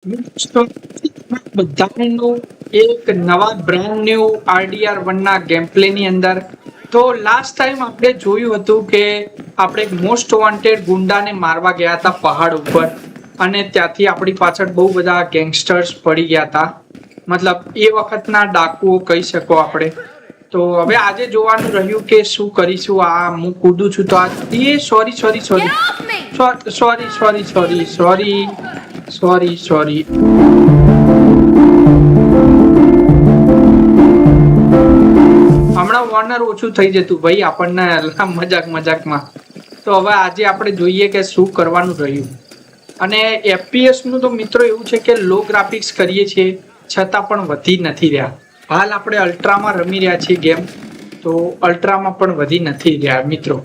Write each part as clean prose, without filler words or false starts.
તો બધાનું એક નવા બ્રાન્ડ ન્યુ RDR1 ના ગેમ પ્લે ની અંદર તો લાસ્ટ ટાઈમ આપણે જોયું હતું કે આપણે એક મોસ્ટ વોન્ટેડ ગુંડાને મારવા ગયા હતા પહાડ ઉપર અને ત્યાંથી આપણી પાછળ બહુ બધા ગેંગસ્ટર્સ પડી ગયા હતા. મતલબ એ વખતના ડાકુઓ કહી શકો આપણે. તો હવે આજે જોવાનું રહ્યું કે શું કરીશું. આ હું કૂદું છું તો આ sorry sorry sorry sorry sorry sorry sorry sorry sorry. હમણાં વોર્નર ઓછું થઈ જતું ભાઈ આપણને મજાક મજાકમાં. તો હવે આજે આપણે જોઈએ કે શું કરવાનું રહ્યું. અને FPS નું તો મિત્રો એવું છે કે લો ગ્રાફિક્સ કરીએ છીએ છતાં પણ વધી નથી રહ્યા. હાલ આપણે અલ્ટ્રામાં રમી રહ્યા છીએ ગેમ, તો અલ્ટ્રામાં પણ વધી નથી રહ્યા મિત્રો.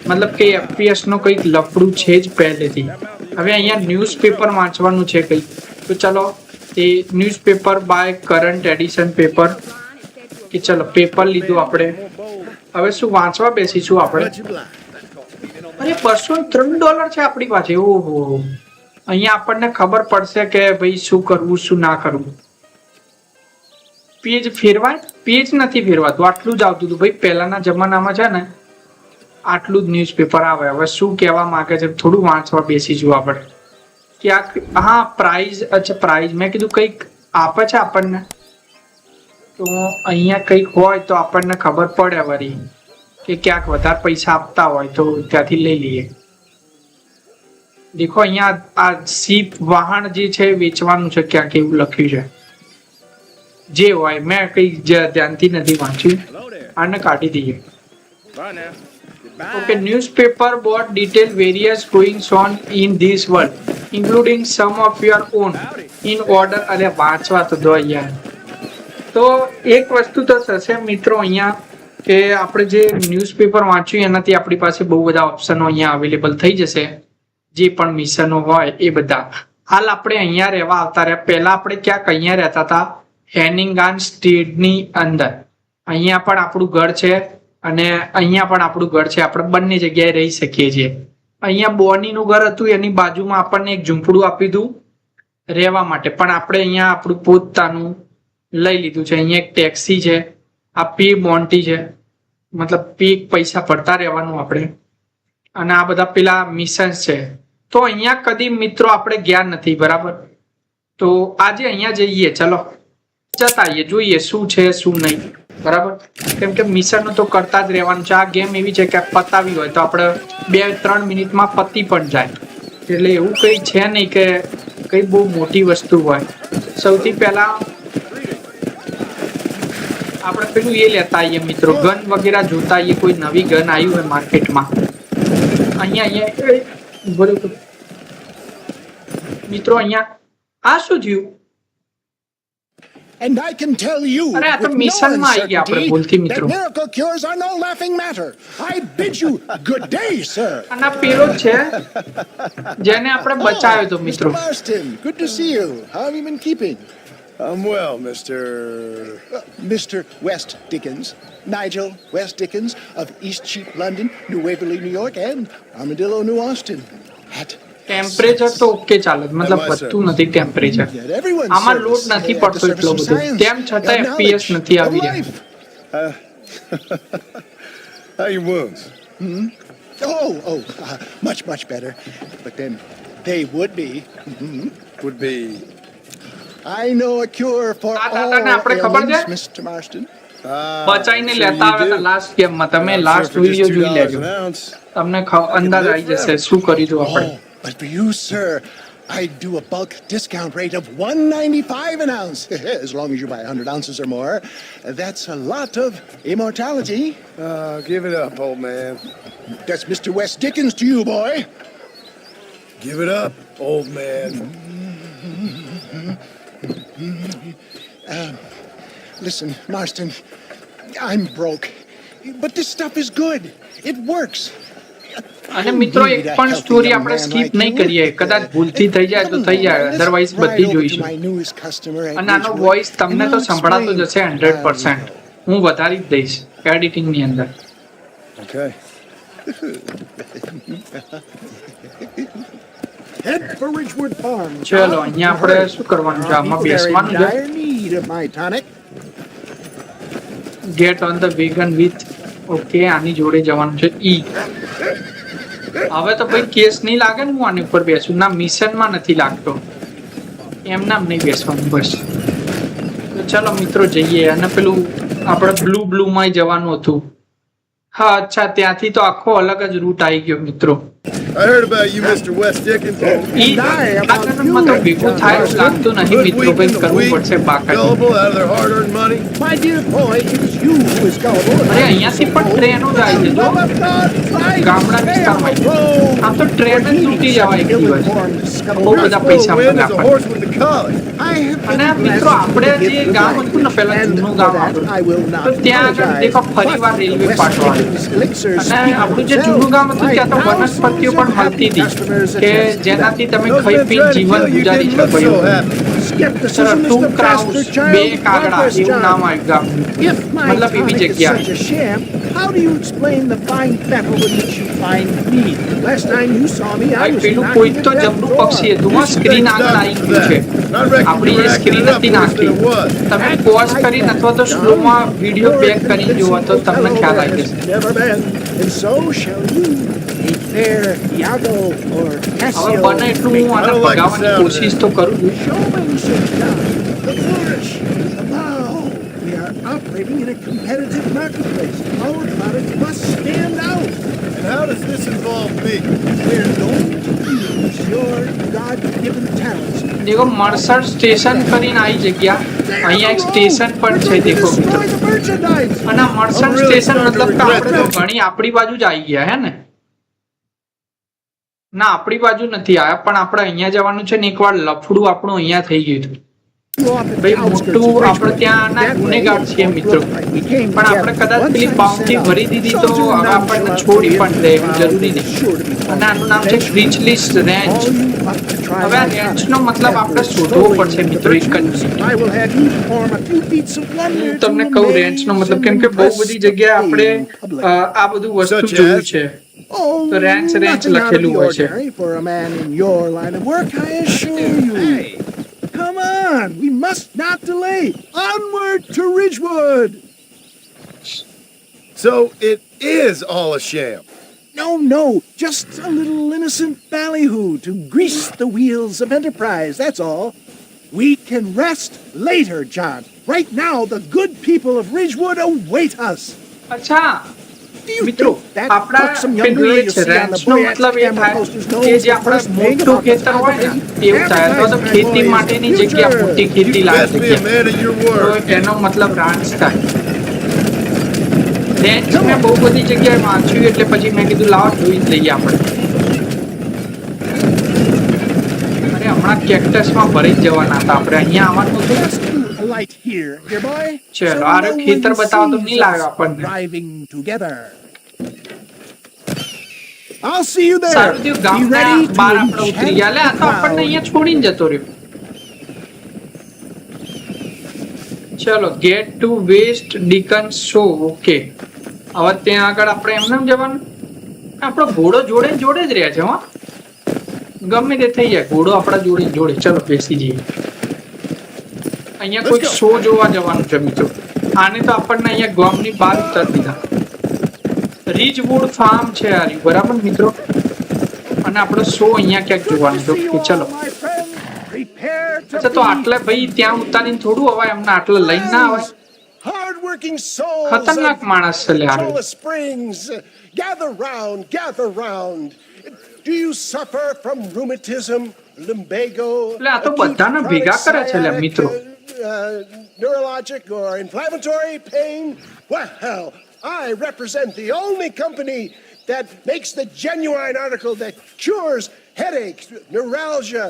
મતલબ કે FPS નો કંઈક લફડું છે જ પહેલેથી. હવે અહીંયા ન્યૂઝપેપર વાંચવાનું છે કંઈક, તો ચલો એ newspaper buy current edition paper, કે ચલો પેપર લીધું આપણે. હવે શું વાંચવા બેસીશું આપણે. અરે $203 છે આપણી પાસે. ઓહો, અહીંયા આપણને ખબર પડશે કે ભાઈ શું કરવું શું ના કરવું. પેજ ફેરવાય? પેજ નથી ફેરવાતું, આટલું જ આવતું હતું ભાઈ પહેલાના જમાનામાં છે ને. આટલું જ ન્યૂઝપેપર આવે. હવે શું કહેવા માંગે છે થોડું વાંચવા બેસીશું આપણે. ક્યાંક હા પ્રાઇઝ, અચ્છા પ્રાઇઝ મેં કીધું કંઈક આપે છે આપણને. તો અહીંયા કંઈક હોય તો આપણને ખબર પડે વળી કે ક્યાંક વધારે પૈસા આપતા હોય તો ત્યાંથી લઈ લઈએ. દેખો અહીંયા આ સીપ વાહન જે છે વેચવાનું છે ક્યાંક એવું લખ્યું છે. જે હોય મેં કઈ ધ્યાનથી નથી વાંચ્યું. આને કાઢી દઈએ. Okay, newspaper bought detail various goings on in this world, including some of your own, in order. અરે વાંચવા તો દો યાર. તો એક વસ્તુ તો થશે મિત્રો અહીંયા કે આપણે જે ન્યૂઝપેપર વાંચ્યું એનાથી આપણી પાસે બહુ બધા ઓપ્શનો અહીંયા અવેલેબલ થઈ જશે. જે પણ મિશનો હોય એ બધા. હાલ આપણે અહીંયા રહેવા આવતા રહ્યા. પહેલા આપણે ક્યાંક અહીંયા રહેતા હતા હેનિંગાન સ્ટેટની અંદર. અહીંયા પણ આપણું ઘર છે અને અહીંયા પણ આપણું ઘર છે. આપણે બંને જગ્યાએ રહી શકીએ છીએ. અહીંયા બોનીનું ઘર હતું, એની બાજુમાં આપણને એક ઝૂંપડું આપ્યું હતું રહેવા માટે, પણ આપણે અહીંયા આપણું પોતાનું લઈ લીધું છે. અહીંયા એક ટેક્સી છે, આ પે બોન્ટી છે, મતલબ પે પૈસા ભરતા રહેવાનું આપણે. અને આ બધા પેલા મિશન્સ છે. તો અહીંયા કદી મિત્રો આપણે ગયા નથી બરાબર. તો આજે અહીંયા જઈએ, ચલો જતા આવીએ, જોઈએ શું છે શું નહીં બરાબર. કેમ કે મિશનો તો કરતા જ રહેવાનું છે. આ ગેમ એવી છે કે પતાવી હોય તો આપણે 2-3 મિનિટમાં પતી પણ જાય. એટલે એવું કંઈ છે નહીં કે કંઈ બહુ મોટી વસ્તુ હોય. સૌથી પહેલા આપણે પેલું એ લેતા આવીએ મિત્રો, ગન વગેરે જોતા આવીએ. કોઈ નવી ગન આવી હોય માર્કેટમાં. અહીંયા બરોબર મિત્રો. અહીંયા આ શું થયું? And I can tell you અરે આ તો with no મિશનમાં આવી ગયા આપણે ભૂલથી uncertainty મિત્રો. that miracle cures are no laughing matter. I bid you good day, sir. અને આ પેલો જ છે જેને આપણે બચાવ્યો હતો મિત્રો. Mr. Marston, good to see you. How have you been keeping? I'm well, Mr. Mr. West Dickens, Nigel West Dickens of East Cheap London, New Waverly, New York, and Armadillo, New Austin. At temperature તો okay ચાલે, મતલબ વધતું નથી temperature. yet everyone's આમાં service, load નથી at the પડતો service એટલો of બધો. science તેમ છતાં and FPS knowledge નથી of આવી રહ્યા. life. How your wounds? Much, much better. But then they would be. Would be. I know a cure for આ all દાદાને આપણે ખબર છે? ailments, Mr. Marston. બચાઈને લેતા આવ્યા હતા લાસ્ટ ગેમમાં. તમે લાસ્ટ વિડીયો જોઈ લેજો, તમને અંદાજ આવી જશે શું કર્યું હતું આપણે. Oh, but for you, sir, I'd do a bulk discount rate of $1.95 an ounce, as long as you buy 100 ounces or more. That's a lot of immortality. Give it up, old man. That's Mr. West Dickens to you, boy. Give it up, old man. Listen, Marston, I'm broke, but this stuff is good. It works. અને મિત્રો એક પણ story આપણે skip નહીં કરીએ. કદાચ ભૂલથી થઈ જાય તો થઈ જાય, અધરવાઇઝ બધી જોઈશું. અને આનો વોઇસ તમને તો સંભળાતો જ હશે 100%. હું વધારી જ દઈશ એડિટિંગની અંદર. Okay. Head for Ridgewood Farms. ચલો અહીંયા આપણે શું કરવાનું છે આમાં બેસવાનું છે Dire need of my tonic. Get on the wagon with okay આની જોડે જવાનું છે ઈ હવે તો ભાઈ કેસ નહીં લાગે ને હું આની ઉપર બેસું ના મિશનમાં નથી લાગતો એમ નામ નહીં બેસવાનું બસ તો ચલો મિત્રો જઈએ અને પેલું આપણે બ્લુ માં જવાનું હતું હા અચ્છા ત્યાંથી તો આખો અલગ જ રૂટ આવી ગયો મિત્રો I heard about you, Mr. West Dickens. ઈ આ જન્મમાં તો ભેગું થાય એવું લાગતું નહીં મિત્રો કંઈક કરવું પડશે બાકી Gullible out of their hard-earned money. My dear boy, it is you who is gullible. અરે અહીંયાથી પણ ટ્રેનો જાય છે જો ગામડા વિસ્તારમાં આમ તો ટ્રેન જ તૂટી જવાય એક દિવસ બહુ બધા પૈસા Wind મળે is a આપણને horse with the collar. અને મિત્રો આપણે જે ગામ હતું ને પેલા જૂનું ગામ આપણું તો ત્યાં આગળ દેખો ફરીવાર રેલવે પાટો આવ્યો અને આપણું જે જૂનું ગામ હતું ત્યાં તો વનસ્પતિઓ પણ મળતી હતી કે જેનાથી તમે ખાઈ પી જીવન ગુજારી શકો એવું સર ટુ ક્રાઉન્સ બે કાગડા એવું નામ આવ્યું ગામનું If my મતલબ એવી tonic is જગ્યા such a sham, how do you explain the fine battle with which you find me? Last time you saw me, I ભાઈ was પેલું knocking કોઈ at તો death જબરું door. પક્ષી હતું હા સ્ક્રીન આગળ આવી ગયું છે આપણી એ સ્ક્રીન નથી નાખી તમે પોઝ કરીને અથવા તો સ્લોમાં વિડીયો બેક કરી જુઓ તો તમને ખ્યાલ આવી જશે Never been, and so shall you. A fair Iago or હવે Cassio. બને એટલું હું આને ભગાવવાની કોશિશ તો કરું છું Showmanship now. The flourish. The bow. We are operating in a competitive marketplace. Our product must stand out. And how does this involve me? We're going to use your God-given talents. દેખો મર્સર station કરીને આવી જગ્યા અહીંયા એક station પણ છે દેખો મિત્રો Destroy the merchandise. અને આ મર્સર સ્ટેશન મતલબ કે આપણે તો ઘણી આપણી બાજુ જ આવી ગયા હે ને ના આપણી બાજુ નથી આયા પણ આપણે અહીંયા જવાનું છે ને એકવાર લફડું આપણું અહીંયા થઈ ગયું હતું ભાઈ મોટું આપણે ત્યાં ના ગુનેગાર છીએ મિત્રો પણ આપણે કદાચ પેલી બાઉન્ડ્રી ભરી દીધી તો હવે આપણને છોડી પણ દે એવું જરૂરી નહીં અને આનું નામ છે ક્રિચલિસ રેન્ચ હવે આ રેન્ચનો મતલબ આપણે શોધવો પડશે મિત્રો એક જ I will have you perform a few feats of wonder હું to તમને કહું રેન્ચનો મતલબ કેમ કે બહુ બધી જગ્યાએ આપણે આ બધું વસ્તુ જોયું છે Oh, તો ranch nothing out of લખેલું the હોય છે ordinary for a man in your line of work, I assure you. Come on, we must not delay. Onward to Ridgewood. So it is all a sham. No, just a little innocent ballyhoo to grease the wheels of enterprise, that's all. We can rest later, John. Right now, the good people of Ridgewood await us. અચ્છા Do you મિત્રો think that આપણા buxom young પેલું girl A you છે see on the રેન્ચનો Boyat's મતલબ એ camera થાય posters કે knows જે the આપણે first thing મોટું about ખેતર હોય ને એવું થાય અથવા તો ખેતી માટેની જગ્યા મોટી ખેતી લાયક Best be a જગ્યા man of your તો word. એનો મતલબ રાંચ થાય રેન્ચ મેં બહુ બધી જગ્યાએ વાંચ્યું એટલે પછી મેં કીધું લાવો જોઈ જ લઈએ આપણે અરે હમણાં કેક્ટસમાં ભરી જ જવાના હતા આપણે અહીંયા આવવાનું હતું Just a light here, dear boy. ચલો, so આ no ખેતર one બતાવો તો sees નહીં લાગે us આપણને. driving together. I'll see you there. સારું થયું Be ગામના ready to બહાર આપણે ઉતરી ગયા લે આ તો આપણને enchant અહીંયા છોડીને જતો રહ્યો ચલો get to West Dickens show okay હવે ત્યાં આગળ આપણે એમને જવાનું આપણો ઘોડો જોડે ને જોડે જ રહ્યા છે હા ગમે તે થઈ જાય ઘોડો આપણા જોડે ને જોડે ચલો બેસી જઈએ અહીંયા કોઈ શો જોવા જવાનું છે મિત્રો આને તો આપણને અહીંયા ગામની બહાર ઉતારી દીધા રીચવુડ ફાર્મ છે આ રહ્યું, બરાબર મિત્રો અને આપણો શો અહીંયા ક્યાંક જોવાનો છે ઓકે ચલો my friend. Prepare to અચ્છા તો આટલે ભાઈ ત્યાં ઉતારીને થોડું અવાય એમને આટલે લઈને ના અવાય hard-working souls ખતરનાક માણસ છે લે આ રહ્યો. Trolla Springs, gather round. Do you suffer from rheumatism, lumbago, એટલે આ તો બધાને acute ભેગા કરે છે લે chronic મિત્રો neurologic or inflammatory pain? Well, I represent the only company that makes the genuine article that cures headaches, neuralgia,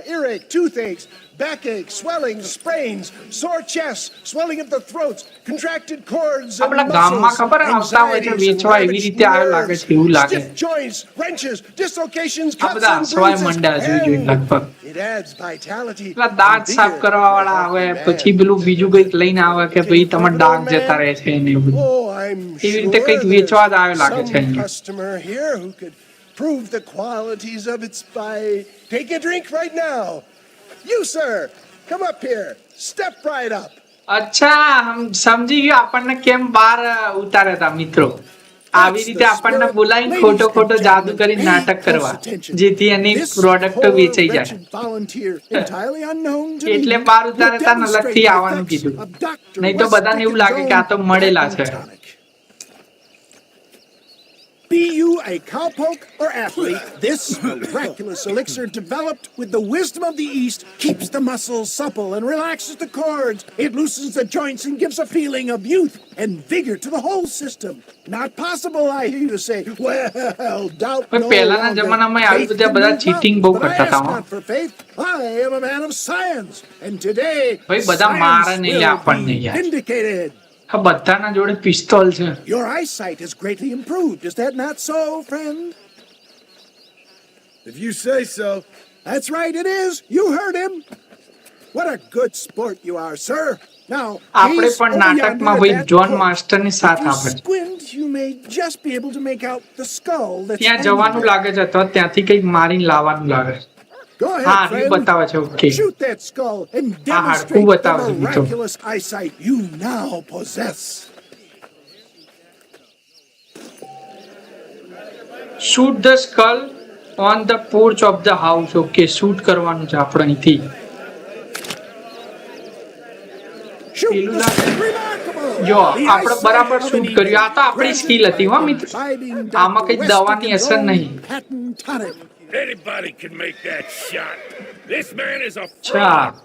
earache, toothaches, backache, swelling, sprains, sore chests, swelling of the throats, contracted cords and આપણા ગામમાં ખબર હે આવતા હોય છે વેચવા એવી રીતે આવ્યો લાગે છે એવું લાગે stiff joints, wrenches, dislocations, આ cuts બધા and હસવાય bruises, મંડ્યા જોઈ and લગભગ it adds vitality પેલા દાંત and સાફ vigor. કરવા વાળા આવે પછી પેલું બીજું કંઈક લઈને આવે કે ભાઈ તમારા દાંત જતા રહે છે ને એવું બધું Oh, I'm એવી રીતે કંઈક sure વેચવા જ there's આવ્યો લાગે છે some અહીંયા customer here who could prove the qualities of its by Take a drink right now. You, sir, come up here. Step right up. અચ્છા હમ સમજી ગયો આપણને કેમ બહાર ઉતારે હતા મિત્રો આવી રીતે આપણને બોલાવીને ખોટો ખોટો જાદુ કરીને નાટક કરવા જેથી એની પ્રોડક્ટ વેચાઈ જાય એટલે બહાર ઉતારે તા અલગથી આવવાનું કીધું નહીં તો બધાને એવું લાગે કે આ તો મળેલા છે Be you a cowpoke or athlete, this miraculous elixir developed with the wisdom of the East keeps the muscles supple and relaxes the cords. It loosens the joints and gives a feeling of youth and vigor to the whole system. Not possible, I hear you say. Well, doubt no પહેલાના જમાનામાં આવી બધા બધા cheating બહુ કરતા હતા હો. for faith. I am a man of science, and today ભાઈ બધા મારે નહીં લે આપણને યાર vindicated. આ બધાના જોડે પિસ્તોલ છે Your eyesight has greatly improved. Is that not so, friend? If you say so. That's right, it is. You heard him. What a good sport you are, sir. Now, આપણે gaze પણ over નાટકમાં yonder ભાઈ at that John book. માસ્ટરની સાથ If you આપે squint, you may just be able to make out the skull that's ત્યાં hanging જવાનું there. લાગે છે તો ત્યાંથી કઈક મારીને લાવવાનું લાગે છે Go ahead, હા આર્યું friend. બતાવે છે okay Shoot that skull and હાડકું demonstrate the બતાવે છે મિત્રો miraculous eyesight you now possess. Shoot the skull on the porch of the house okay shoot કરવાનું છે આપણે અહીંથી Shoot પેલું the લાગે remarkable. જો The આપણે eyesight બરાબર of an શૂટ eagle, કર્યું આ તો આપણી granted સ્કિલ હતી હો by મિત્ર imbibing આમાં Dr. કઈ દવાની Weston's અસર own નહીં patent tonic. Anybody can make that shot. This man is a અચ્છા fraud.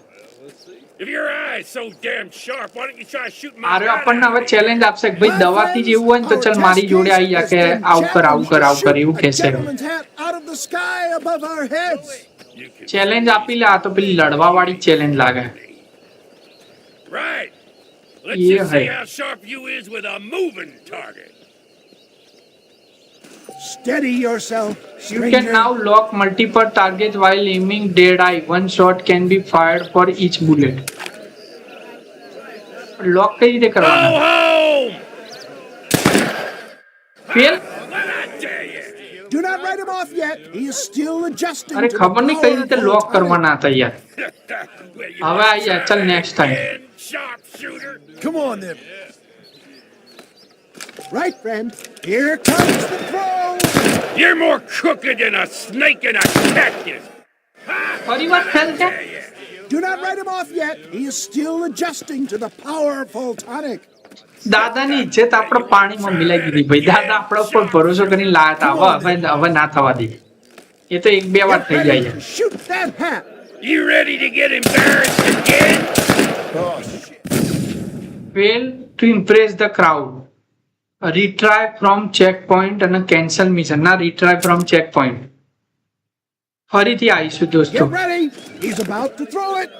If your eye's so damn sharp, why don't you try shooting my આરે gun આપણને out હવે of it? ચેલેન્જ આપશે કે ભાઈ દવાથી જેવું હોય ને તો ચાલ મારી જોડે આવી જા કે આવું કર આવું કર આવું કર એવું કહેશે Gentleman's hat out of the sky above our heads. You can challenge આપી લે આ તો પેલી લડવા વાળી ચેલેન્જ લાગે right. Let's Yeah, just see hey. how sharp you is with a moving target. Steady yourself, You can stranger. now lock multiple targets while aiming dead eye. One shot can be fired for each bullet. Lock કઈ રીતે Go કરવાના? home! Fail? What I tell you? Do not write him off yet. He is still adjusting અરે to ખબર the નહીં કઈ રીતે powerful લોક tonic. કરવાના હતા યાર. Well, you હવે wanna આવી જા try ચાલ next time. again, sharpshooter? Come on then. Right, friend. Here comes the throw. You're more crooked than a snake in a cactus. ફરી વાર fail છે? Do not write him off yet. He is still adjusting to the powerful tonic. દાદાની ઇજ્જત આપણે પાણીમાં મિલાઈ દીધી ભાઈ દાદા આપણા ઉપર ભરોસો કરીને લાયા હતા હવે ના થવા દે એ તો એક બે વાર Get થઈ ready જાય to shoot that hat. You ready to get embarrassed again? fail to impress the crowd retry from checkpoint અને cancel mission ના retry from checkpoint ફરીથી આવીશું દોસ્તો Get ready. He's about to throw it.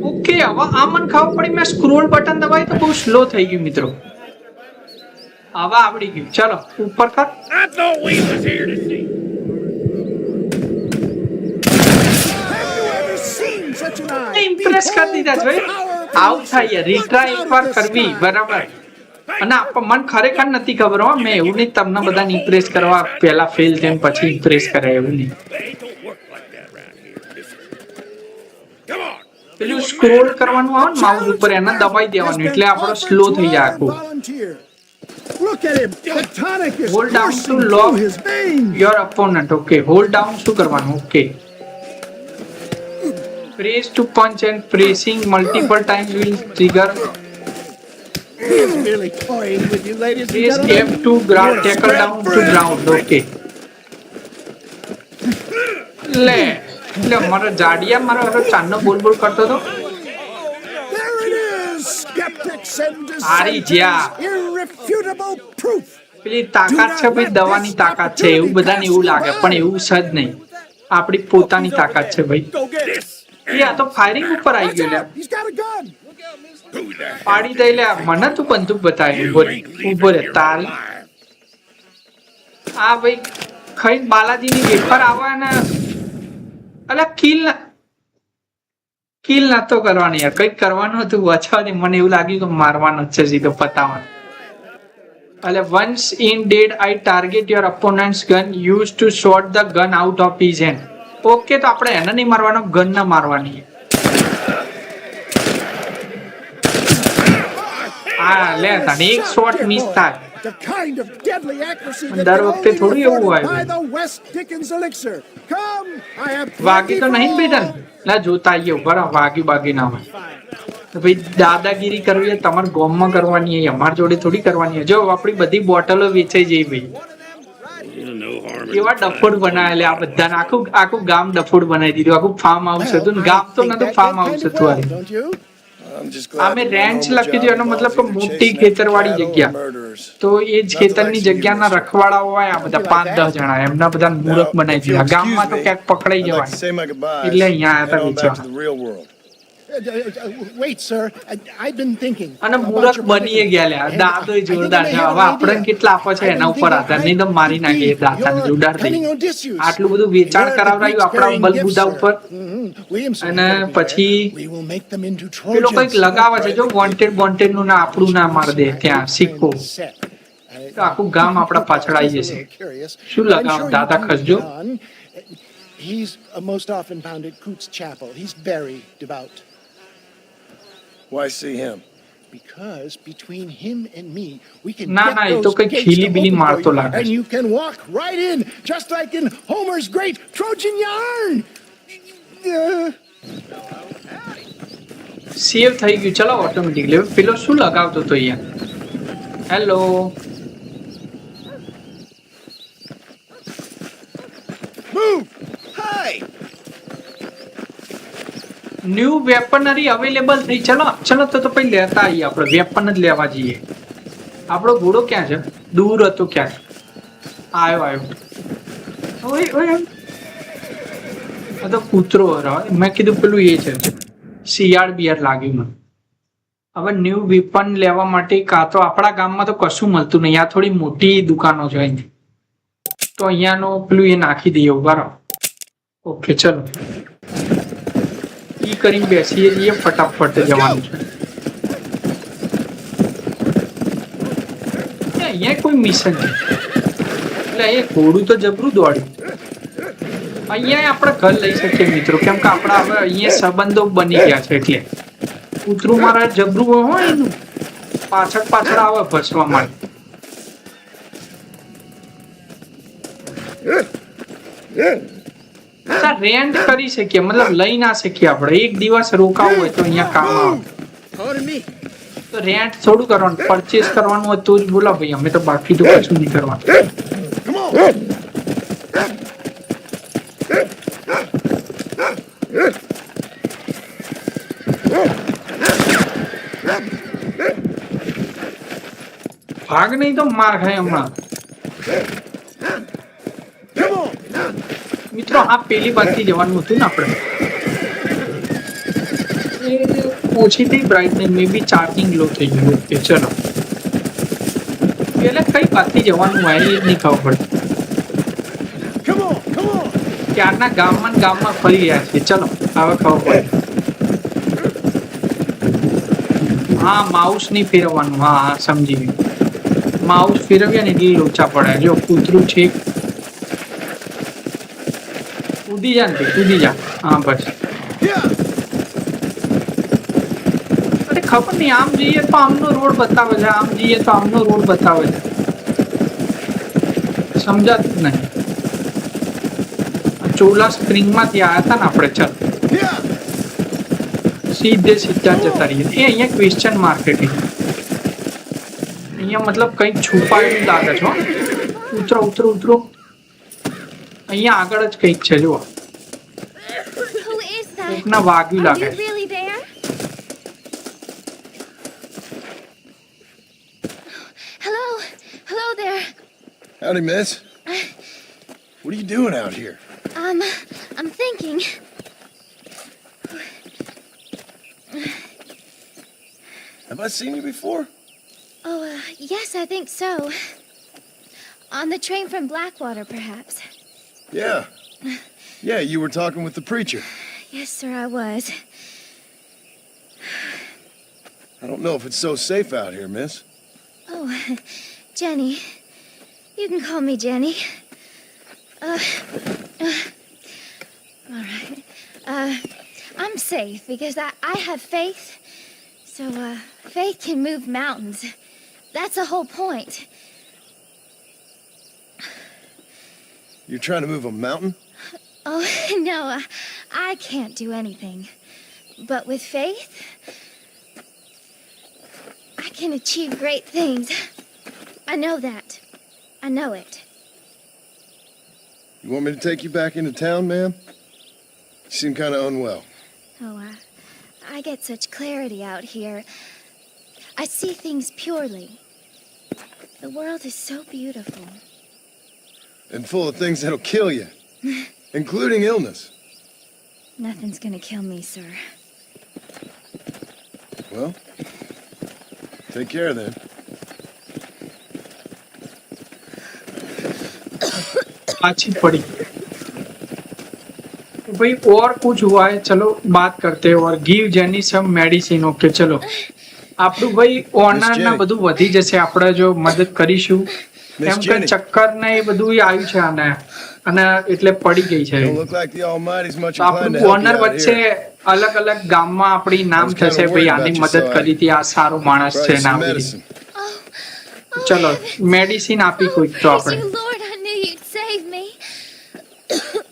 Okay હવે આ મને ખબર પડી મેં સ્ક્રોલ બટન દબાવી તો બહુ સ્લો થઈ ગયું મિત્રો હવે આવડી ગયું ચલો ઉપર કર I thought we was here to see. Have you ever seen such an eye? Impress કરી દીધા છે ભાઈ આવું થાય રીટ્રાય એકવાર કરવી બરાબર અને મને ખરેખર નથી ખબર હો મેં એવું નહીં તમને બધાને ઇમ્પ્રેસ કરવા પહેલા ફેલ થઈને પછી ઇમ્પ્રેસ કરાય એવું નહીં They don't work like that around here. Listen. Come on. પેલું સ્ક્રોલ કરવાનું આવે ને માઉસ ઉપર એને દબાઈ દેવાનું એટલે આપણો સ્લો થઈ જાય આખું Volunteer. Look at him. The tonic is Hold down coursing to lock. through his veins. Your opponent okay hold down શું કરવાનું okay press to punch and pressing multiple times will trigger He is really toying with you, ladies and press gentlemen. F to ground tackle down to ground okay લે મારો જાડિયા મારો ચાંદનો બોલ બોલ કરતો હતો There it is. Skeptics and Ari dissenters. Irrefutable proof. પેલી તાકાત છે ભાઈ દવાની તાકાત છે એવું બધાને એવું લાગે પણ એવું છે જ નહીં આપણી પોતાની તાકાત છે ભાઈ Go get it. This એ આ તો ફાયરિંગ ઉપર આવી Watch ગયો લે out. He's got a gun. who the hell પાડી દઈ લે મને તું બંદૂક બતાવી ઉભો રે ઉભો રે તારી alive? આ ભાઈ ખાઈ બાલાજીની વેફર આવે ને અલા કિલ નતો કરવાનો યાર કંઈક કરવાનું હતું વછવા દે મને એવું લાગ્યું કે મારવાનો જ છે સીધો પતાવવાનો એટલે once in dead I target your opponent's gun used to shot the gun out of his hand. Okay તો આપણે એને નહીં મારવાનો, ગન ના મારવાની. હા લે તને એક શોટ મિસ થાય. The kind of deadly accuracy that દર can વખતે only થોડું be એવું હોય. afforded by the West Dickens elixir. Come, I have વાગી તો plenty નહીં for ને all. બેટન લે જોતા આવીએ બરાબર, વાગ્યું બાકી ના હોય તો ભાઈ દાદાગીરી કરવી હોય તમારે ગોમમાં કરવાની હોય, અમારી જોડે થોડી કરવાની હોય. જો આપણી બધી બોટલો વેચાઈ જઈ ભાઈ. No harm in કેવા ડફોડ બનાવેલા આ બધાને, આખું આખું ગામ ડફોડ બનાવી દીધું. આખું ફાર્મ હાઉસ હતું ને, ગામ તો નતું, ફાર્મ હાઉસ હતું. આ Don't you? I'm just glad આમે that my રેન્ચ normal લખી job દીધું, એનો મતલબ કે involves either મોટી chasing ખેતરવાળી after જગ્યા. cattle or murderers. તો એ જ ખેતરની જગ્યાના રખવાડાઓ હોય આ બધા 5-10 જણા, એમના બધા મૂરખ Now, બનાવી if you'll દીધા. ગામમાં તો excuse me, ક્યાંક પકડાઈ I'd like જવાય. to say my goodbyes એટલે અહીંયા આયા and હતા on back to બીજા. the real world. Wait, sir. I've been thinking. અને about મૂરખ your બનીએ predicament. ગયા લ્યા. And દાદો I think I જોરદાર may છે. have હવે an આપણને idea. કેટલા આપે છે I've એના been ઉપર thinking આધાર, નહીં તો મારી I નાખીએ could દાતાને be જોરદાર your થઈ. planning on disuse. આટલું બધું વેચાણ Where the કરાવડાયું Greeks આપણા carrying બલબુદા gifts, ઉપર. sir. Williamson અને will be પછી there. We will make them into પેલો Trojans. કઈક લગાવે છે જો, વોન્ટેડ નું ના આપણું ના મારી દે ત્યાં સિક્કો. તો આખું ગામ આપણા પાછળ આવી જશે. શું લગાવ દાદા ખસજો. He's most often found at Coots Chapel. He's very devout. Why see him? Because between him and me, we can ના, get ના, એ તો those કંઈક gates ખીલી to બીલી open for મારતો you, લાગે and છે. you can walk right in, just like in Homer's great Trojan yarn. સેવ થઈ ગયું. ચલો ઓટોમેટિકલી. પેલો શું લગાવતો તો અહીંયા? Hello. Move! Hi! New weaponry available થઈ. ચલો ચલો તો પછી લેતા આવીએ. આપણે વેપન જ લેવા જઈએ. આપણો ઘોડો ક્યાં છે? દૂર હતો ક્યાં? આવ્યો આવ્યો. ઓય ઓય, આ તો કૂતરો હતો. મેં કીધું પેલું એ છે, શિયાળ બિયાળ લાગ્યું મને. હવે ન્યુ વેપન લેવા માટે કાં તો આપણા ગામમાં તો કશું મળતું નહીં. આ થોડી મોટી દુકાનો છે અહીં. તો અહીંયાનો પેલું એ નાખી દઈએ. ઉભા રહો. ઓકે ચલો ઈ કરીને બેસીએ જઈએ. ફટાફટ જવાનું છે. અહીંયા કોઈ મિશન છે એટલે એ ઘોડું તો જબરું દોડ્યું. અહીંયા આપણે ઘર લઈ શકીએ મિત્રો, કેમ કે આપણા હવે અહીંયા સંબંધો બની ગયા છે. એટલે કૂતરું મારા જબરું હોય એનું પાછળ પાછળ આવે ભસવા માટે. રેન્ટ કરી શકીએ, મતલબ લઈ ના શકીએ. આપણે એક દિવસ રોકાવું હોય તો અહીંયા કામ આવે. Pardon me. તો રેન્ટ થોડું કરવાનું, પરચેસ કરવાનું હોય તો જ બોલા ભાઈ. અમે તો બાકી તો કશું નહીં કરવાનું. Come on! ભાગ નહીં તો માર ખાય હમણાં. Come on! મિત્રો આ પેલી બાજુથી જવાનું હતું ને આપણે. એ ઓછી થઈ બ્રાઇટનેસ, મે બી ચાર્જિંગ લો થઈ ગયું. ઓકે ચલો. એટલે કઈ બાજુથી જવાનું હોય એ જ નહીં ખબર પડતી. Come on! Come on! ત્યારના ગામમાં ને ગામમાં ફરી રહ્યા છે. ચલો હવે ખબર પડે. હા માઉસ નહીં ફેરવવાનું. હા હા સમજી ગયું. માઉસ ફેરવ્યા ને એટલે લોચા પડે. જો કૂતરું છે, કૂદી જા ને કૂદી જા. હા બસ. Yeah! અરે ખબર નહીં, આમ જઈએ તો આમનો રોડ બતાવે છે, આમ જઈએ તો આમનો રોડ બતાવે છે. સમજાતું નહીં. ચોલા સ્પ્રિંગ માંથી આવ્યા હતા ને આપણે. ચાલ Yeah! સીધે સીધા જતા રહીએ. એ અહીંયા ક્વેશ્ચન માર્કેટિંગ. અહીંયા મતલબ કંઈક છુપાયેલું લાગે છે. ઉતરો ઉતરો ઉતરો. અહીંયા આગળ જ કંઈક છે. જુઓ Who is that? કોકના વાગ્યું Are લાગે you છે. really there? Hello? Hello there. Howdy, miss. What are you doing out here? I'm thinking. Have I seen you before? Oh, yes, I think so. On the train from Blackwater, perhaps. Yeah. Yeah, you were talking with the preacher. Yes, sir, I was. I don't know if it's so safe out here, miss. Oh, Jenny. You can call me Jenny. All right. I'm safe because I have faith. So, faith can move mountains. That's the whole point. You're trying to move a mountain? Oh, no, I can't do anything. But with faith, I can achieve great things. I know that. I know it. You want me to take you back into town, ma'am? You seem kind of unwell. Oh, I get such clarity out here. I see things purely. The world is so beautiful. And full of things that'll kill you. Including illness. Nothing's gonna kill me, sir. Well, take care then. अच्छी पड़ी। तो भाई और कुछ हुआ है, चलो बात करते हैं। और give Jenny some medicine. Okay चलो આપણું ભાઈ ઓનર ના બધું વધી જશે આપણે જો મદદ કરીશું એમ કે ચક્કર ને એ બધું આવ્યું છે આને અને એટલે પડી ગઈ છે Don't look like the Almighty's much તો inclined આપણું to help honour you out વચ્ચે here. અલગ અલગ ગામમાં આપણી નામ થશે ભાઈ આની મદદ કરી હતી, આ સારો માણસ છે Probably ને some આવી medicine. ચલો મેડિસિન આપી કોઈક તો Praise આપણે you, Lord, I knew you'd save me.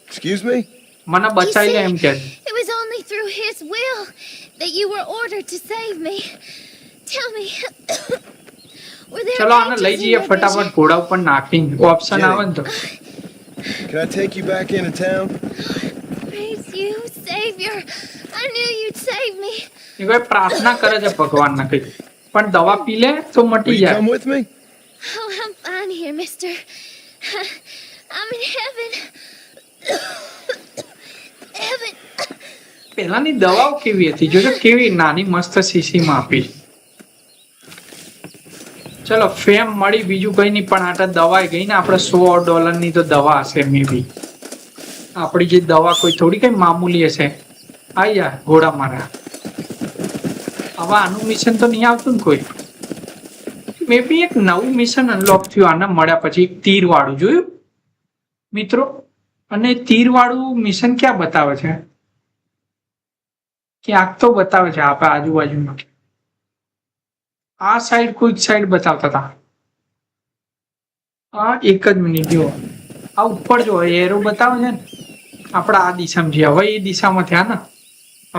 Excuse me? મને You બચાવી લે see, એમ કે it was only through His will that you were ordered to save me. Tell me, were there ચલો આને angels લઈ in જઈએ your ફટાફટ vision? ઘોડા ઉપર નાખીને ઓપ્શન આવે ને તો Can I take you back into town? Praise you, Savior. I knew you'd save me. એ કોઈ પ્રાર્થના કરે છે ભગવાનના કઈ પણ દવા પી લે તો Will મટી you જાય come with me? Oh, I'm fine here, mister. I'm in heaven. Heaven. પહેલાની દવાઓ કેવી હતી જોજો કેવી નાની મસ્ત શીશીમાં આપી. ચલો ફેમ મળી બીજું કઈ નહીં પણ આટા દવા ગઈ ને આપણે $100 ની તો દવા હશે મે બી. આપણી જે દવા કોઈ થોડી કઈ મામૂલી હશે. આયા ઘોડા મારા હવે આનું મિશન તો નહીં આવતું ને કોઈ. મે બી એક નવું મિશન અનલોક થયું આને મળ્યા પછી એક તીર વાળું જોયું મિત્રો અને તીર વાળું મિશન ક્યાં બતાવે છે ક્યાંક તો બતાવે છે આપણે આજુબાજુમાં આ સાઈડ કોઈક સાઈડ બતાવતા હતા આ એક જ મિનિટ જો આ ઉપર જો એરો બતાવે છે ને આપણે આ દિશામાં જઈએ હવે એ દિશામાં થયા ને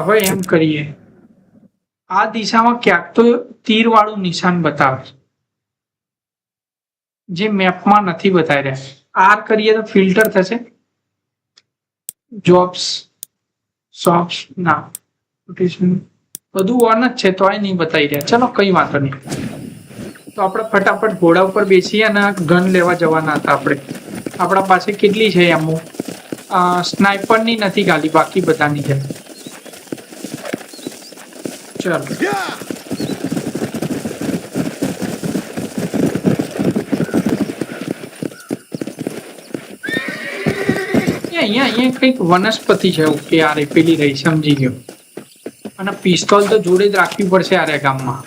હવે એમ કરીએ આ દિશામાં ક્યાંક તો તીર વાળું નિશાન બતાવે છે જે મેપમાં નથી બતાવી રહ્યા. આર કરીએ તો ફિલ્ટર થશે જોબ્સ શોપ્સ ના બધું ઓન જ છે તો નહીં બતાવી રહ્યા. ચલો કઈ વાંધો નહીં તો આપણે ફટાફટ ઘોડા ઉપર બેસીએ અને ગન લેવા જવાના હતા આપણે. આપણા પાસે કેટલી છે એમો સ્નાઇપરની નથી ખાલી બાકી બધાની છે. ચલો અહીંયા કંઈક વનસ્પતિ છે ઓકે યાર પેલી રહી સમજી ગયો અને પિસ્તોલ તો જોડે જ રાખવી પડશે યાર ગામમાં.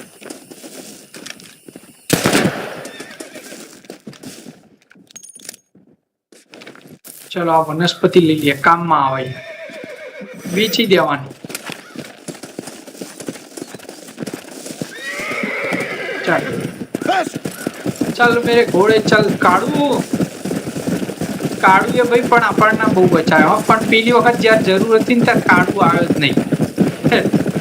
ચલો આ વનસ્પતિ લઈ લઈએ કામમાં આવે વેચી દેવાની. ચાલ ચાલ મેરે ઘોડે ચાલ કાઢવું કાઢવું એ ભાઈ પણ આપણને બહુ બચાવ્યો પણ પેલી વખત જ્યારે જરૂર હતી ને ત્યારે કાઢવું આવ્યો જ નહીં.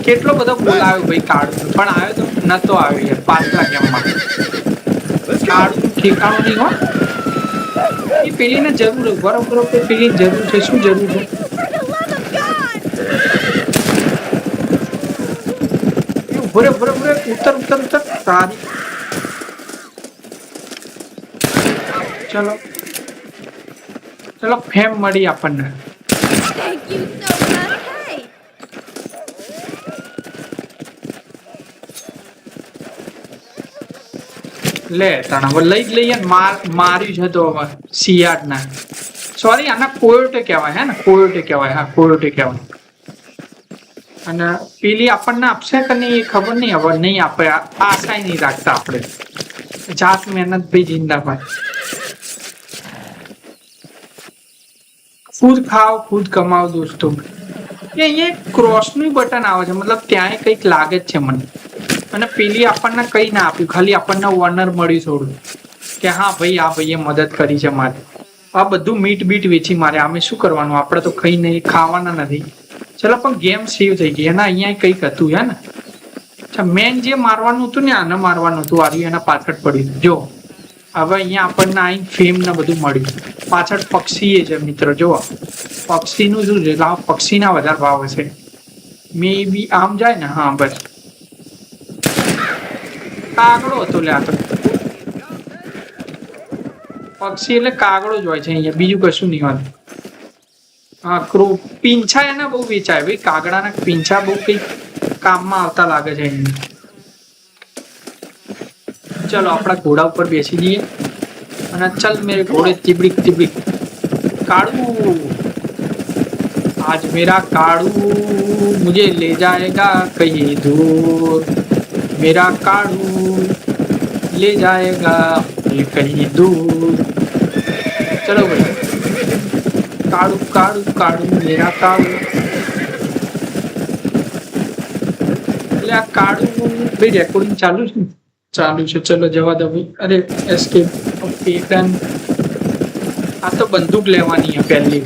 કેટલો બધો બોલાવ્યો ભાઈ કાઢવું પણ આવ્યો તો નતો આવ્યો યાર પાછલા ગેમમાં કાઢવું ઠેકાણું નહીં હો. એ પેલીને જરૂર બરોબર પેલી જરૂર છે શું જરૂર છે ઉભરે ઉતર ઉતર ઉતર સારી. ચલો ચલો ફેમ મળી આપણને. Thank you so much. Hey. લે તણ હવે લઈ જ લઈએ ને માર્યું છે તો હવે સિયાડ ના સોરી આના કોયોટે કહેવાય હે ને કોયોટે કહેવાય હા કોયોટે કહેવાય. અને પેલી આપણને આપશે કે નહીં એ ખબર નહીં હવે નહીં આપે આશા નહીં રાખતા આપણે જાત મહેનત ભાઈ જિંદાબાદ. ખુદ ખાઓ ખુદ કમાઓ દોસ્તો. એ અહીંયા ક્રોસ નું બટન આવે છે, મતલબ ત્યાં કંઈક લાગે જ છે મને. અને પેલી આપણને કઈ ના આપ્યું, ખાલી આપણને ઓનર મળ્યું થોડું કે હા ભાઈ આ ભાઈએ મદદ કરી છે મારે. આ બધું મીટ બીટ વેચી મારે, અમે શું કરવાનું, આપણે તો કઈ નહીં ખાવાના નથી. ચલો પણ ગેમ સેવ થઈ ગઈ. અને અહીંયા કંઈક હતું હે ને. અચ્છા મેન જે મારવાનું હતું ને આને મારવાનું હતું, આવ્યું એના પાછળ પડ્યું. જો હવે અહીંયા આપણને આઈ ફેમ ને બધું મળ્યું. પાછળ પક્ષી છે મિત્રો, જો પક્ષીનું શું છે, લાવ પક્ષીના વધારે ભાવ હશે મે બી. આમ જાય ને, હા બસ કાગડો હતો લે. આ તો પક્ષી એટલે કાગડો જ હોય છે અહીંયા, બીજું કશું નહીં હોતું. હા પીંછા એના બહુ વેચાય ભાઈ, કાગડાના પીંછા બહુ કઈ કામમાં આવતા લાગે છે અહીંયા. ચલો આપણા ઘોડા ઉપર બેસી જઈએ અને ચલ મેરે ઘોડે તિબડીક તિબડીક. કાળू आज मेरा काड़ू मुझे ले जाएगा कहीं दूर, मेरा काड़ू ले जाएगा कहीं दूर. चलो भाई काड़ू काड़ू काड़ू मेरा काड़ू. એટલે આ કાળું ભાઈ રેકોર્ડિંગ ચાલુ છે ને? ચાલુ છે, ચલો જવા દો ભાઈ. અરે એસ્કેપ. Okay done. આ તો બંદૂક લેવાની છે પહેલી.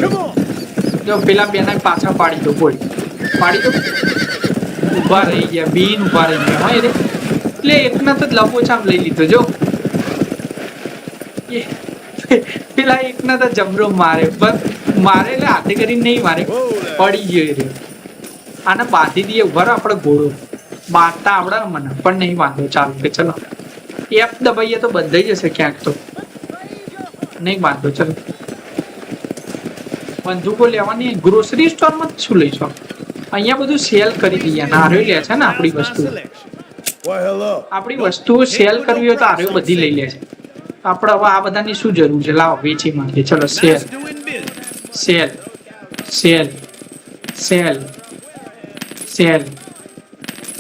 જો પેલા બેના પાછા પાડી દો, બોલ પાડી દો. ઉભા રહી ગયા, બીન ઉભા રહી ગયા. હા રે એટલે એકના તો લપોછામ લઈ લીધો. જો પેલા એકના તો જબરો મારે, બસ મારે એટલે હાથે કરીને નહીં મારે, પડી ગયો રે. આને બાંધી દઈએ. ઉભા રહો, આપણે ઘોડો બાંધતા આવડે મને, પણ નહીં વાંધો. ચાલો કે ચલો એફ દબાઈએ તો બંધાઈ જશે ક્યાંક, તો નહીં વાંધો. ચલો બંદૂકો લેવાની. ગ્રોસરી સ્ટોર માં શું લઈશું? અહીંયા બધું સેલ કરી દઈએ. નારિયો લે છે ને આપણી વસ્તુ, આપણી વસ્તુઓ સેલ કરવી હોય તો આર્યો બધી લઈ લે છે. આપણે હવે આ બધાની શું જરૂર છે? લાવો વેચી માંગીએ. ચલો sale sale sale sale sale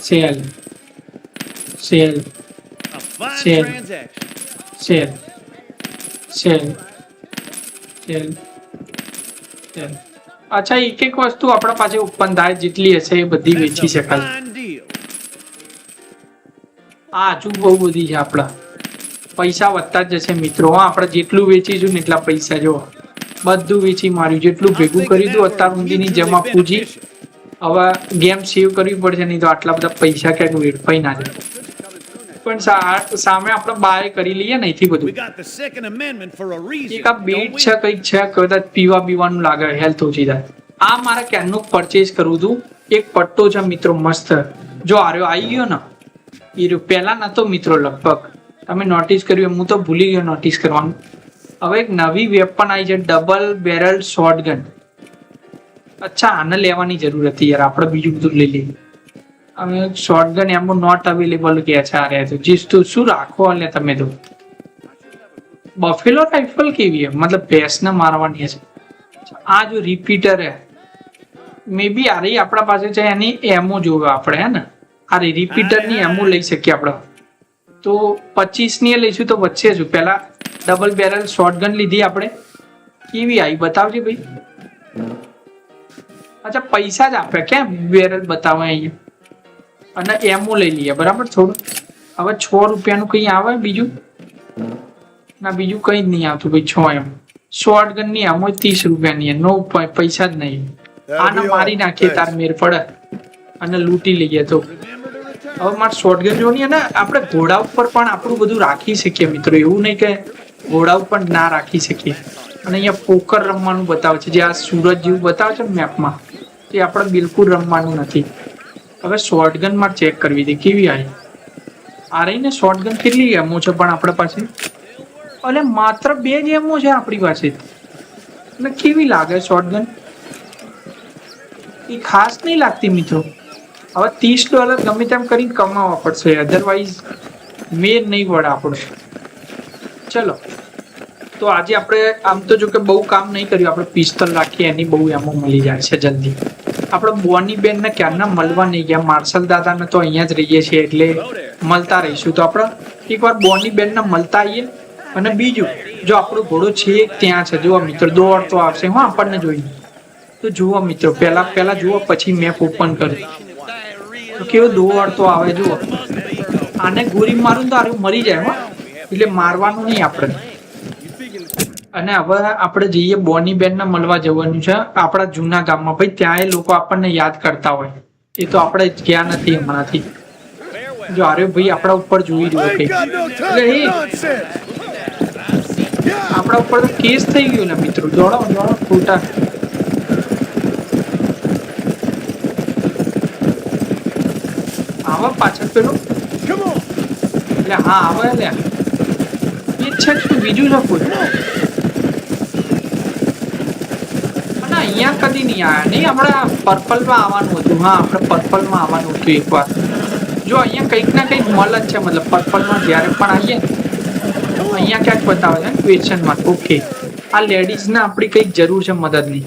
sale sale sale sale sale sale. અચ્છા એક એક વસ્તુ આપણા પાસે ઉત્પન્ન થાય જેટલી હશે એ બધી વેચી શકાય. આ હજુ બહુ બધી છે. આપણા પૈસા વધતા જ જશે મિત્રો. આપણે જેટલું વેચીશું ને એટલા પૈસા. જો બધું વેચી માર્યું, જેટલું ભેગું કરી દઉં અત્યાર સુધીની જમા પૂજી. હવે ગેમ સેવ કરવી પડશે, નહીં તો આટલા બધા પૈસા ક્યાંક વેડફાઈ ના જાય. પણ સામે આપણે બાય કરી લઈએ ને અહીંથી બધું. એક આ બેટ છે, કંઈક છે, કદાચ પીવા બીવાનું લાગે, હેલ્થ ઓછી થાય. આ મારે ક્યારનું પરચેસ કરવું હતું. એક પટ્ટો છે મિત્રો મસ્ત. જો આર્યો આવી ગયો ને, એ પહેલા નતો મિત્રો લગભગ. તમે નોટિસ કર્યું? હું તો ભૂલી ગયો નોટિસ કરવાનું. હવે એક નવી વેપન આવી છે, ડબલ બેરલ શોટગન. અચ્છા આને લેવાની જરૂર હતી યાર, આપણે બીજું બધું લઈ લઈએ. હવે શોટગન એમાં નોટ અવેલેબલ કે છે. આ રહ્યા તો જીસ તો શું રાખો એટલે તમે તો. બફેલો રાઇફલ કેવી છે? મતલબ ભેંસને મારવાની છે. આ જો રિપીટર હે, મે બી આ રહી આપણા પાસે છે. એની એમો જોવે આપણે, હે ને? આ રિપીટર ની એમો લઈ શકીએ આપણે. તો 25 ની લઈશું તો વચ્ચે છું. પેલા ડબલ બેરલ શોટગન લીધી આપણે. કેવી આવી બતાવજે ભાઈ. અચ્છા પૈસા જ આપે, કેમ બેરલ બતાવે અહીંયા? અને એમો લઈ લઈએ બરાબર થોડું. હવે 6 રૂપિયાનું કઈ આવે બીજું? ના બીજું કઈ જ નહીં આવતું ભાઈ. 6 એમ શોટગન ની એમો 30 રૂપિયાની. નો પૈસા જ નહીં. આને મારી નાખીએ તાર મેર પડે અને લૂંટી લઈએ. તો હવે મારે શોટગન જોવાની. અને આપણે ઘોડા ઉપર પણ આપણું બધું રાખી શકીએ મિત્રો. એવું નહીં કે ઘોડા ઉપર ના રાખી શકીએ. અને અહીંયા પોકર રમવાનું બતાવે છે, જે આ સુરત જેવું બતાવે છે મેપમાં, તે આપણે બિલકુલ રમવાનું નથી. હવે શોટગન માં ચેક કરવી હતી કેવી આવી. આ રહી ને શોટગન. કેટલી એમો છે પણ આપણા પાસે? અને માત્ર 2 જ એમો છે આપણી પાસે. અને કેવી લાગે શોટગન? એ ખાસ નહીં લાગતી મિત્રો. હવે $30 ગમે તેમ કરીને કમાવા પડશે, અધરવાઇઝ મેર નહીં વળે આપણો. ચલો તો આજે આપણે આમ તો જો કે બહુ કામ નહીં કર્યું. આપણે પિસ્તોલ રાખીએ એની બહુ એમો મળી જાય છે જલ્દી. આપણે બોની બેન ને ક્યારના મળવા નહીં ગયા, માર્શલ દાદા ને તો અહીંયા જ રહીએ છીએ એટલે મળતા રહીશું. તો આપણે એકવાર બોની બેન ને મળતા આવીએ. અને બીજું, જો આપણો ઘોડો છે ત્યાં છે, જુઓ મિત્રો દોડતો આવશે હા આપણને જોઈ. તો જુઓ મિત્રો પહેલા જુઓ પછી મેપ ઓપન કરું તો કેવો દોડતો આવે જુઓ. આને ગોળી મારું તો આરું મરી જાય હો, એટલે મારવાનું નહીં આપણે. અને હવે આપણે જઈએ બોની બેન ને મળવા જવાનું છે આપણા જૂના ગામમાં. ભાઈ ત્યાં એ લોકો આપણને યાદ કરતા હોય, એ તો આપણે ગયા નથી હમણાંથી. જો અરે ભાઈ આપણા ઉપર જોઈ રહ્યો કઈ, આપણા ઉપર તો કેસ થઈ ગયો ને મિત્રો. દોડો દોડો ખોટા. આવા પાછળ પેલો એટલે હા આવે લે એ છે બીજું છે કોઈ. અહીંયા કદી નહીં આવ્યા નહીં. આપણા પર્પલ માં આવવાનું હતું. હા આપણે પર્પલ માં આવવાનું હતું એકવાર. જો અહીંયા કંઈક ના કંઈક મળ જ છે, મતલબ પર્પલ માં જયારે પણ આવીએ અહીંયા ક્યાંક બતાવે છે ક્વેશ્ચન માં. ઓકે આ લેડીઝ ને આપણી કઈક જરૂર છે મદદની.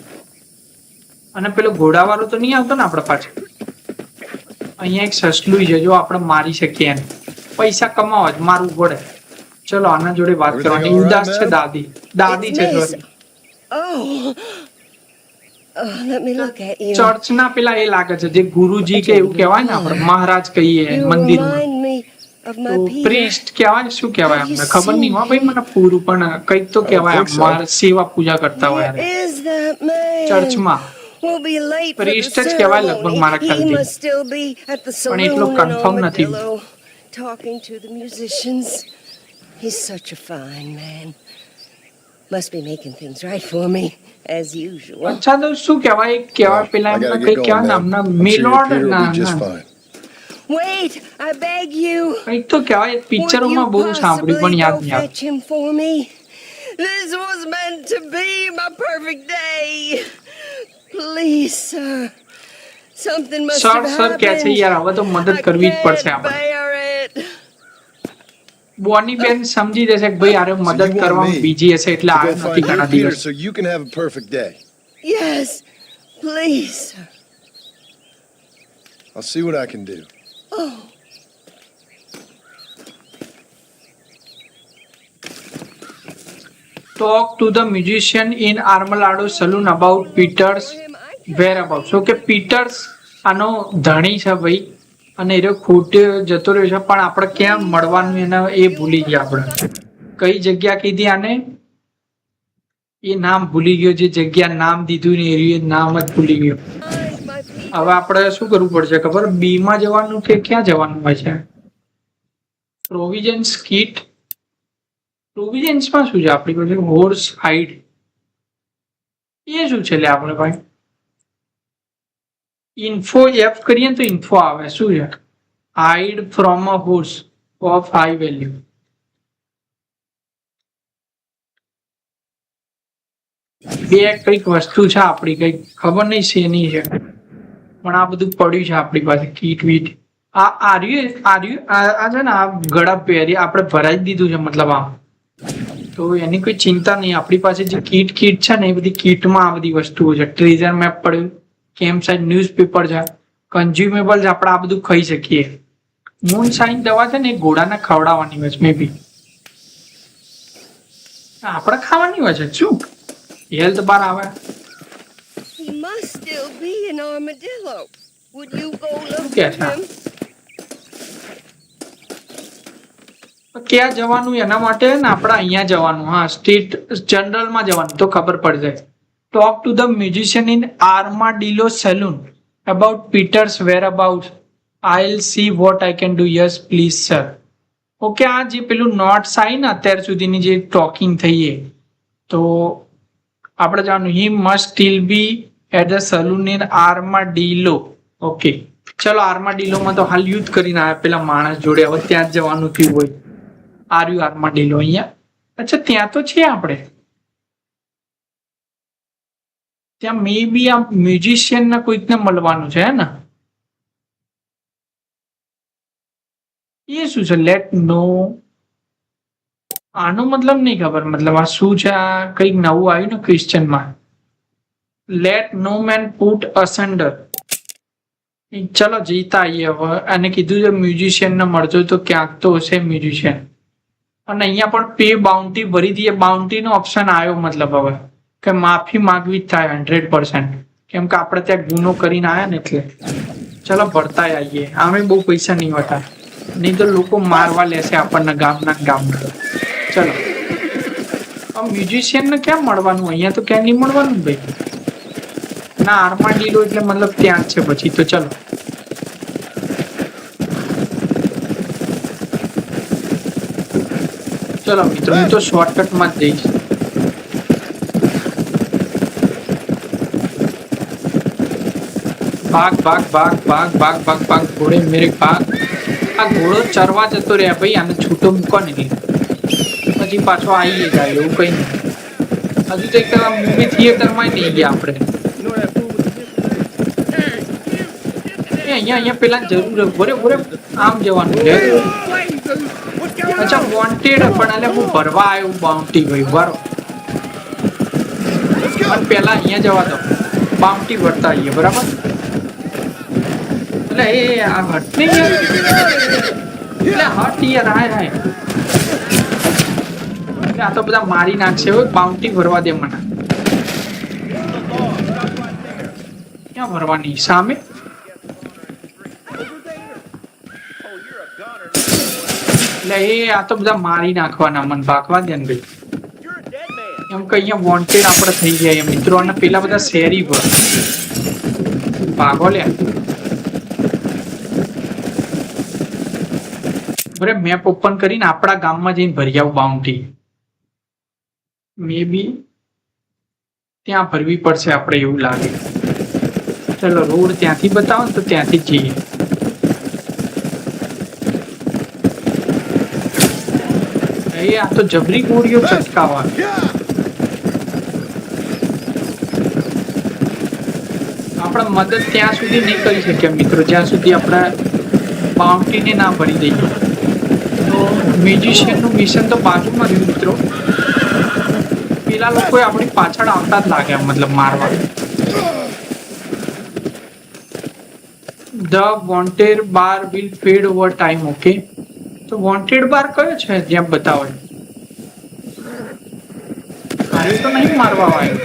અને પેલો ઘોડાવાળો તો નહીં આવતો ને આપણા પાછળ. અહીંયા એક સસલું છે જો આપણે મારી શકીએ એને. પૈસા કમાવા જ મારવું પડે. ચલો આના જોડે વાત કરવાની. ઉદાસ છે દાદી છે. Let me look at you. Church ના પેલા એ લાગે છે જે ગુરુજી કે એવું કહેવાય ને આપણે મહારાજ કહીએ You મંદિરમાં. remind me of my તો Peter. પ્રિસ્ટ કહેવાય શું કહેવાય અમને ખબર નહીં હો ભાઈ મને પૂરું, પણ કંઈક તો કહેવાય અમારે સેવા પૂજા કરતા હોય Where is that man? ચર્ચમાં. We'll be late for the Priest જ કહેવાય લગભગ ceremony. મારા He ખ્યાલથી. must still be at the પણ એટલું saloon in confirm નથી. Armadillo, talking to the musicians. He's such a fine man. Must be making things right for me, as usual. અચ્છા તો શું કહેવાય પેલા I gotta એમના get કંઈક going, કહેવાય man. નામના I'm sure your મેલોડ Peter will ના be just ના. fine. Wait, I beg you. કંઈક તો કહેવાય Would you પિક્ચરોમાં બહુ સાંભળ્યું પણ possibly યાદ go નહીં આવે. fetch him for me? This was meant to be my perfect day. Please, sir. Something must sir have sir કહે છે happened. યાર હવે તો મદદ I કરવી જ પડશે can't આપણે. bear it. બોની બેન સમજી જશે કે ભાઈ આરે So મદદ you want કરવામાં me બીજી હશે એટલે to આ go નથી find ઘણા you, Peter, દિવસ. so you can have a perfect day. Yes, please, sir. I'll see what I can do. Oh, Talk to the musician in Armalado saloon about Peter's whereabouts. So કે Peters આનો ધણી છે ભાઈ અને એ ખોટે જતો રહ્યો છે પણ આપણે ક્યાં મળવાનું એને એ ભૂલી ગયા. આપણે કઈ જગ્યા કીધી આને એ નામ ભૂલી ગયો. જે જગ્યા નામ દીધું ને એ નામ જ ભૂલી ગયો. find my Peter. હવે આપણે શું કરવું પડશે ખબર? બી માં જવાનું કે ક્યાં જવાનું હોય છે? Provisions kit. પ્રોવિઝન્સ માં શું છે આપણી પાસે? હોર્સ હાઈડ એ શું છે લે આપણે ભાઈ? ઇન્ફો એફ કરીએ તો ઇન્ફો આવે. શું છે? Hide from a horse of high value. બે કઈક વસ્તુ છે આપણી, કઈક ખબર નહીં શેની છે પણ આ બધું પડ્યું છે આપણી પાસે કીટ વીટ. આ આર્યું આ છે ને આ ગળા પહેરી આપણે ભરાઈ જ દીધું છે મતલબ આમ. તો એની કોઈ ચિંતા નહીં. આપણી પાસે જે કીટ છે ને એ બધી કીટમાં આ બધી વસ્તુઓ છે. ટ્રેઝર મેપ પડ્યું, કેમ્પ સાઇટ ન્યૂઝપેપર છે, કન્ઝ્યુમેબલ આપણે આ બધું ખાઈ શકીએ. મૂન સાઇન દવા છે ને એ ઘોડાને ખવડાવવાની હોય છે મે બી. આપણે ખાવાની હોય છે શું? હેલ્થ બાર આવે. He must still be in Armadillo. Would you go look Yes, at ma'am. him? ક્યાં જવાનું એના માટે ને આપણે અહીંયા જવાનું. હા સ્ટેટ જનરલમાં જવાનું તો ખબર પડી જાય. Talk to the musician in Armadillo saloon about Peter's whereabouts. I will see what I can do. Yes please sir. Okay આ જે પેલું નોટ્સ આવી ને અત્યાર સુધીની જે ટોકિંગ થઈ એ તો આપણે જવાનું. He must still be at the saloon in Armadillo. Okay ચલો આર્માડિલોમાં તો હાલ યુદ્ધ કરીને આવ્યા પેલા માણસ જોડે. હવે ત્યાં જ જવાનું થયું હોય. આર્યુ આર્માડિલો અહીંયા. અચ્છા ત્યાં તો છે આપણે. ત્યાં મે બી આ મ્યુઝિશિયન ના કોઈકને મળવાનું છે હે ને? એ શું છે? લેટ નો. આનો મતલબ નહીં ખબર. મતલબ આ શું છે? આ કંઈક નવું આવ્યું ને ક્રિશ્ચનમાં. લેટ નો મેન પુટ અસન્ડર. ચલો જીતા આવીએ હવે. અને કીધું છે મ્યુઝિશિયન ને મળજો તો ક્યાંક તો હશે મ્યુઝિશિયન. અને અહીંયા પણ પે બાઉન્ટી ભરી દઈએ. બાઉન્ટી નો ઓપ્શન આવ્યો મતલબ હવે કે માફી માંગવી જ થાય 100%. કેમ કે આપણે ત્યાં ગુનો કરીને આવ્યા ને એટલે. ચલો ભરતા આવીએ. આમે બહુ પૈસા નહીં હોતા, નહીં તો લોકો મારવા લેશે આપણને ગામના. ચલો મ્યુઝિશિયન ને ક્યાં મળવાનું? અહીંયા તો ક્યાં નહીં મળવાનું ભાઈ. ના આર્માડીલો એટલે મતલબ ત્યાં જ છે પછી તો. ચલો ચલો મિત્રો, હું તો શોર્ટકટ માં જ જઈશ. ભાગ ભાગ ભાગ ભાગ ભાગ ભાગ ભાગ ઘોડે મેરે ભાગ. આ ઘોડો ચરવા જતો રહ્યા ભાઈ, આને છૂટો મૂકો ને પછી પાછો આવી જાય એવું કઈ નહીં. હજુ તો એક મૂવી થિયેટર માં નહીં ગયા આપણે. અહીંયા પેલા જરૂર બોરે બોરે આમ જવાનું છે. અચ્છા વોન્ટેડ પણ એટલે હું ભરવા આવ્યું બાઉન્ટી ભાઈ બરો. પણ પેલા અહીંયા જવા દો, બાઉન્ટી ભરતા આવીએ બરાબર. એટલે એ આ હટ નહીં યાર, એટલે હટ યાર. હાય હાય, એટલે આ તો બધા મારી નાખશે. બાઉન્ટી ભરવા દે મને. ક્યાં ભરવાની? સામે. એટલે એ આ તો બધા મારી નાખવાના, મને ભાગવા દે ને ભાઈ. એમ કે અહીંયા વોન્ટેડ આપણે થઈ જાય મિત્રો. અને પેલા બધા શેરી પર ભાગો લે. બરે મેપ ઓપન કરીને આપણા ગામમાં જઈને ભરી આવું બાઉન્ટી. મે બી ત્યાં ભરવી પડશે આપણે એવું લાગે. ચલો રોડ ત્યાંથી બતાવો ને તો ત્યાંથી જઈએ. એ આ તો જબરી ગોળીઓ ચટકાવા. આપણે મદદ ત્યાં સુધી નહીં કરી શકીએ મિત્રો જ્યાં સુધી આપણે બાઉન્ટીને ના ભરી દઈએ. તો મ્યુઝિશિયન નું મિશન તો બાજુમાં રહ્યું મિત્રો. પેલા લોકોએ આપણી પાછળ આવતા જ લાગ્યા મતલબ મારવા. The wanted bar will fade over time. Okay, તો વોન્ટેડ બાર કયો છે જ્યાં બતાવે? મારે તો નહીં મારવા આવ્યો.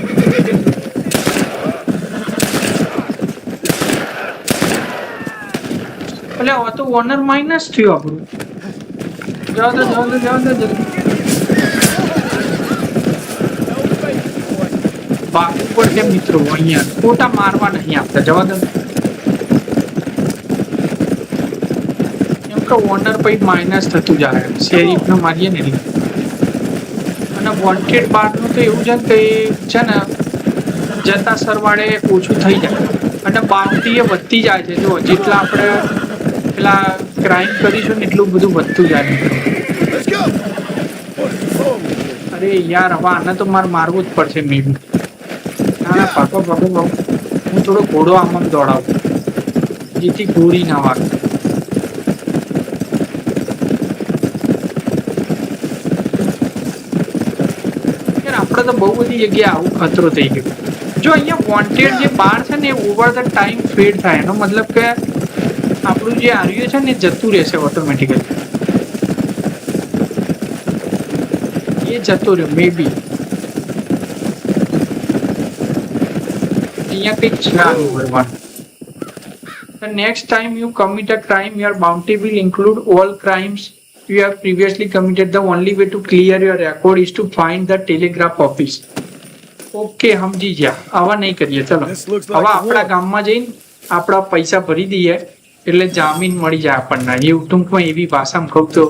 એટલે હવે તો ઓનર માઇનસ થયું આપણું. જવા દો જવા દો જવા દો જલ્દી. બાકી પડશે મિત્રો. અહીંયા ખોટા મારવા નહીં આપતા. જવા દો. ઓનર પછી માઇનસ થતું જાય શેરીફ નો મારીએ ને. અને વોન્ટેડ બાર નું તો એવું છે કે છે ને જતા સરવાળે ઓછું થઈ જાય અને બાઉન્ટી એ વધતી જાય છે. જો જેટલા આપણે પેલા ક્રાઇમ કરીશું ને એટલું બધું વધતું જાય મિત્રો. અરે યાર હવે આને તો મારે મારવું જ પડશે મે બી. ના પાકો પાકો હું થોડો ઘોડો આમ દોડાવું જેથી ગોળી ના વાગે. આપણે તો બહુ બધી જગ્યાએ આવું ખતરો થઈ ગયો. જો અહીંયા વોન્ટેડ જે બાર છે ને ઓવર ધ ટાઈમ ફેડ થાય. એનો મતલબ કે આપણું જે આર્યું છે ને જતું રહેશે ઓટોમેટિકલી. એ જતો રહ્યો મે બી. અહીંયા કંઈક છે આનું ભરવાનું. The next time you commit a crime, your bounty will include all crimes you have previously committed. The only way to clear your record is to find the telegraph office. Okay, સમજી ગયા. આવા નહીં કરીએ. ચલો હવે આપણા ગામમાં જઈને આપણા પૈસા ભરી દઈએ એટલે જામીન મળી જાય આપણને. એવું ટૂંકમાં એવી ભાષામાં કહું તો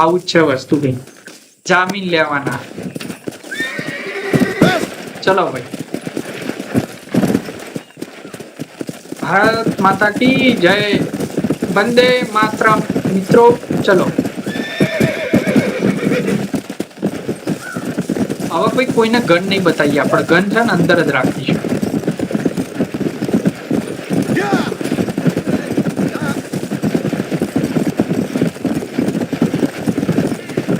આવું જ છે વસ્તુ. કઈ જામીન લેવાના. ચલો ભાઈ. ભારત માતા કી જય. વંદે માતરમ મિત્રો. ચલો હવે ભાઈ કોઈને ગન નહીં બતાવીએ. આપણે ગન છે ને અંદર જ રાખીશું.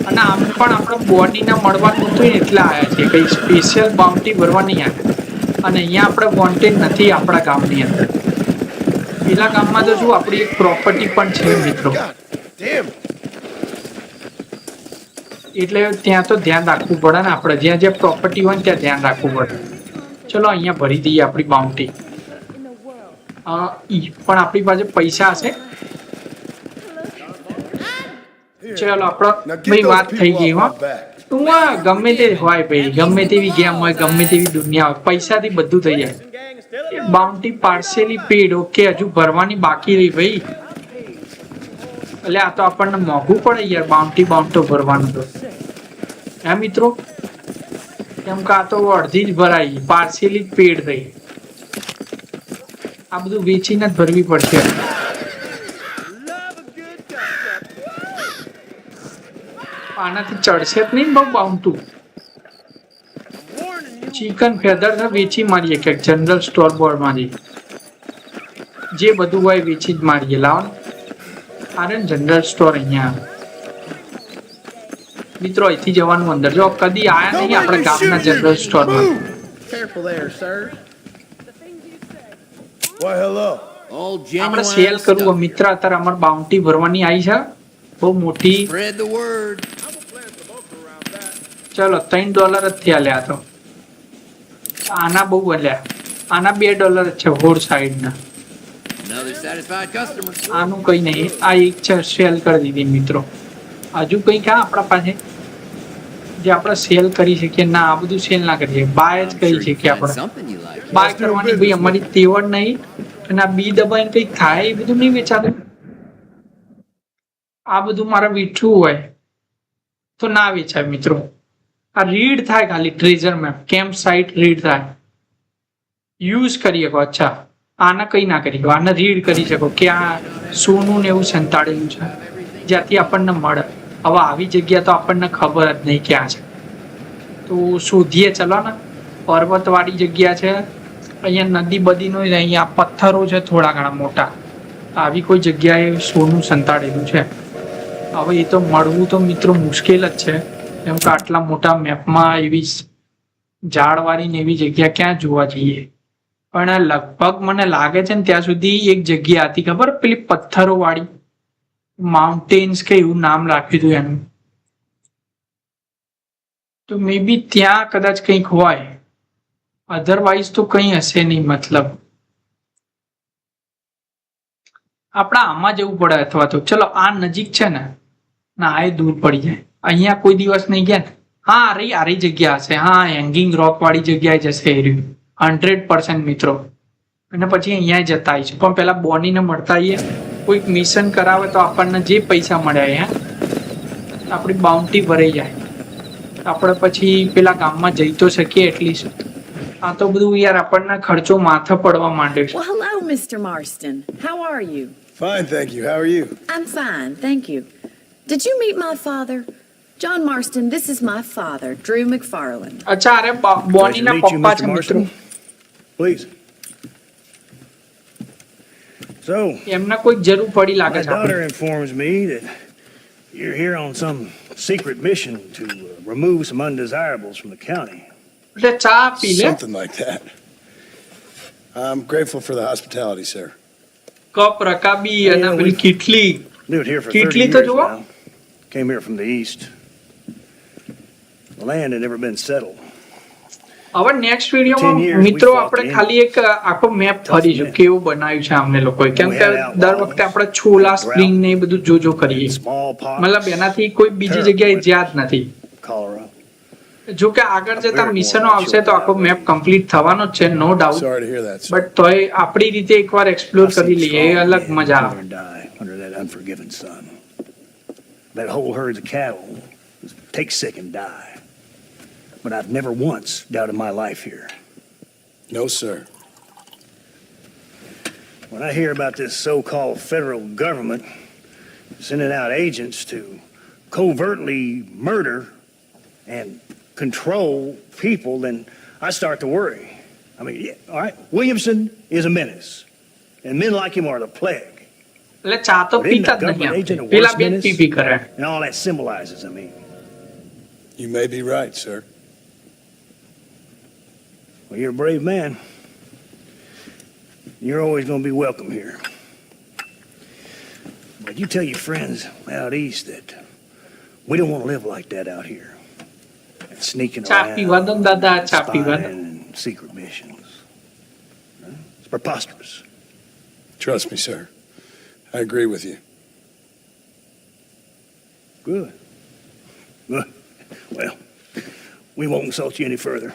અને આમ પણ આપણે બોડી ના મળવાનું હતું એટલે આવ્યા છે. કઈ સ્પેશિયલ બાઉન્ટી ભરવા નહીં આવ્યા. અને અહીંયા આપણે વોન્ટેડ નથી આપણા ગામની અંદર. પેલા ગામમાં તો શું આપણી એક પ્રોપર્ટી પણ છે મિત્રો, God damn. એટલે ત્યાં તો ધ્યાન રાખવું પડે ને આપણે, જ્યાં જ્યાં પ્રોપર્ટી હોય ને ત્યાં ધ્યાન રાખવું પડે. ચલો અહીંયા ભરી દઈએ આપણી બાઉન્ટી. પણ આપણી પાસે પૈસા હશે? ચલો Now આપણો get ભાઈ those વાત થઈ people ગઈ. off હો my back. તું ગમે તે હોય ભાઈ, ગમે તેવી ગેમ હોય, ગમે તેવી દુનિયા હોય, પૈસાથી બધું થઈ જાય. બાઉન્ટી પાર્શિયલી પેડ, ઓકે, હજુ ભરવાની બાકી રહી ભાઈ. એટલે આ તો આપણને મોંઘું પડે યાર, બાઉન્ટો ભરવાનું તો. હે મિત્રો, કેમ કે આ તો અડધી જ ભરાઈ, પાર્શિયલી પેડ થઈ. આ બધું વેચીને જ ભરવી પડશે. આનાથી ચડશે જ નહીં બહુ બાઉન્ટું. ચિકન ફેધર વેચી મારીએ કે જનરલ સ્ટોર બોર્ડ માંથી જે બધું હોય વેચી જ મારીએ. લાવો ને, આને જનરલ સ્ટોર અહીંયા મિત્રો, અહીંથી જવાનું અંદર. જો કદી આયા નહીં આપણે ગામના જનરલ સ્ટોર માં. Careful there, sir. Why, hello. All આપણે genuine સેલ કરવું stuff. મિત્ર. અત્યારે અમારે બાઉન્ટી ભરવાની આવી છે બહુ મોટી. Spread the word. ચલો $3 જ થયા લ્યા તો. આના બહુ બન્યા, આના $2 જ છે હોડ સાઈડ ના. Another satisfied customer. આનું કઈ નહીં, આ એક છે સેલ કરી દીધી મિત્રો. હજુ કઈ ક્યાં આપણા પાસે જે આપણે સેલ કરી શકીએ? ના, આ બધું સેલ ના કરીએ, બાય જ કરી શકીએ આપણે. Something you like. બાય કરવાની ભાઈ અમારી તેવડ નહીં. અને આ બી દબાઈને કઈ થાય એ બધું નહીં વેચાતું. આ બધું મારે વેચવું હોય તો ના વેચાય મિત્રો. આ રીડ થાય ખાલી, treasure map, camp site read થાય, યુઝ કરી શકો. અચ્છા, આને કઈ ના કરી શકો, આને રીડ કરી શકો કે આ સોનું ને એવું સંતાડેલું છે જ્યાંથી આપણને મળે. હવે આવી જગ્યા તો આપણને ખબર જ નહીં ક્યાં છે, તો શોધીએ. ચલો ને, પર્વતવાળી જગ્યા છે, અહીંયા નદી બદીનો, અહીંયા પથ્થરો છે થોડા ઘણા મોટા. આવી કોઈ જગ્યાએ સોનું સંતાડેલું છે. હવે એ તો મળવું તો મિત્રો મુશ્કેલ જ છે, કેમ કે આટલા મોટા મેપમાં એવી ઝાડવાળી ને એવી જગ્યા ક્યાં જોવા જઈએ. પણ લગભગ મને લાગે છે ને ત્યાં સુધી એક જગ્યા હતી ખબર, પેલી પથ્થરો વાળી, માઉન્ટેન્સ કે એવું નામ રાખ્યું હતું એનું. તો મે બી ત્યાં કદાચ કંઈક હોય, અધરવાઇઝ તો કંઈ હશે નહીં. મતલબ આપણા આમાં જવું પડે, અથવા તો ચલો આ નજીક છે ને, ના આ દૂર પડી જાય. અહીંયા કોઈ દિવસ નહીં ગયા ને. હા, આ રહી જગ્યા હશે. હા, હેંગિંગ રોક વાળી જગ્યાએ જશે એ રહ્યું 100% મિત્રો. અને પછી અહીંયા જતા આવીશું. પણ પેલા બોનીને મળતા આવીએ, કોઈક મિશન કરાવે તો આપણને જે પૈસા મળ્યા આપણી બાઉન્ટી ભરાઈ જાય, આપણે પછી પેલા ગામમાં જઈ તો શકીએ એટલીસ્ટ. આ તો બધું યાર આપણને ખર્ચો માથે પડવા માંડ્યો છે. Well, hello, Mr. Marston. How are you? Fine, thank you. How are you? I'm fine, thank you. Did you meet my father? John Marston, this is my father, Drew McFarland. અચ્છા, અરે બોનીના પપ્પા છે મિત્રો. Please. So, એમને કોઈ જરૂર પડી my લાગે છે daughter આપણે. informs me that you're here on some secret mission to remove some undesirables from the county. એટલે ચા પી લે. Something like that. I'm grateful for the hospitality, sir. Cup રકાબી અને પેલી કીટલી. Lived here for 30 Kitli years તો જુઓ. now. Came here from the east. The land had never been settled. હવે next વિડીયોમાં મિત્રો આપણે ખાલી એક આખો મેપ ફરીશું કેવું બનાવ્યું છે અમને લોકોએ, કેમ કે દર વખતે આપણે છોલા સ્પ્રિંગ ને એ બધું જોજો કરીએ. Smallpox, મતલબ એનાથી કોઈ બીજી જગ્યાએ જ્યાં જ નથી. cholera. જો કે આગળ જતા મિશનો આવશે તો આખો મેપ કમ્પ્લીટ થવાનો જ છે, no doubt. Sorry to hear that, sir. But તોય આપણી રીતે એકવાર એક્સપ્લોર I've કરી seen લઈએ, એ strong અલગ men મજા live આવે. and die under that unforgiving sun. That whole herds of cattle take sick and die. But I've never once doubted my life here. No, sir. When I hear about this so-called federal government sending out agents to covertly murder and control people, then I start to worry. I mean, yeah, all right, Williamson is a menace, and men like him are the plague. એટલે ચા તો પીતા જ નહીં આપણે. પેલા બેન પી કરે. And all that symbolizes, I mean. You may be right, sir. Well, you're a brave man. You're always going to be welcome here. you tell your friends out east that we don't want to live like that out here. And sneaking ચા around, પીવા દો ને દાદા, ચા પીવા દો. spying and secret missions. It's preposterous. Trust me, sir. I agree with you. Good. Good. Well, we won't insult you any further.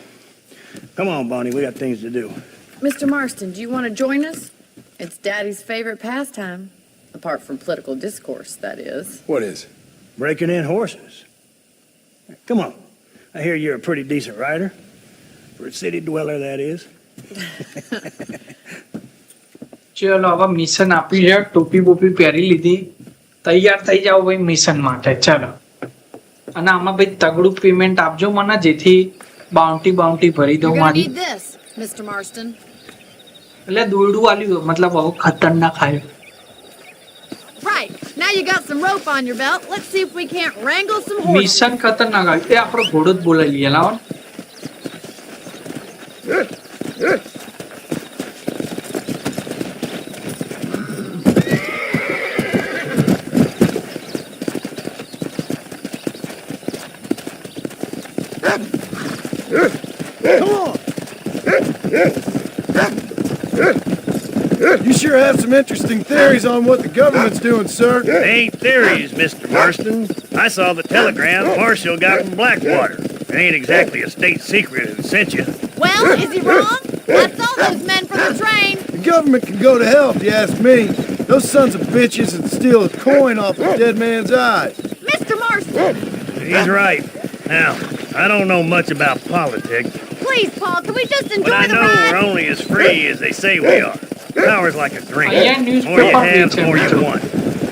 Come on, Bonnie, we got things to do. Mr. Marston, do you want to join us? It's Daddy's favorite pastime. Apart from political discourse, that is. What is? Breaking in horses. Come on. I hear you're a pretty decent rider. For a city dweller, that is. ચલો હવે mission આપી છે, ટોપી બોપી પહેરી લીધી, તૈયાર થઈ જાઓ ભાઈ મિશન માટે. ચલો, અને આમાં ભાઈ તગડું પેમેન્ટ આપજો મને, જેથી બાઉન્ટી ભરી દઉં મારી. this, Mr. Marston. એટલે દોરડું આલ્યું, મતલબ બહુ ખતરનાક આવ્યો. Right. Now you got some rope on your belt. Let's see if we can't wrangle some horses. Mission ખતરનાક આવ્યું. એ આપણો ઘોડો જ બોલાવી લઈએ, લાવો. You sure have some interesting theories on what the government's doing, sir. They ain't theories, Mr. Marston. I saw the telegram Marshall got from Blackwater. It ain't exactly a state secret it sent you. Well, is he wrong? I saw those men from the train. The government can go to hell if you ask me. Those sons of bitches would steal a coin off a dead man's eyes. Mr. Marston! He's right. Now, I don't know much about politics, Please, Paul, can we just but enjoy I the know ride? we're only as free as they say we are. Power's like a drink. Yeah, The more you newspaper have, the more picture. you want.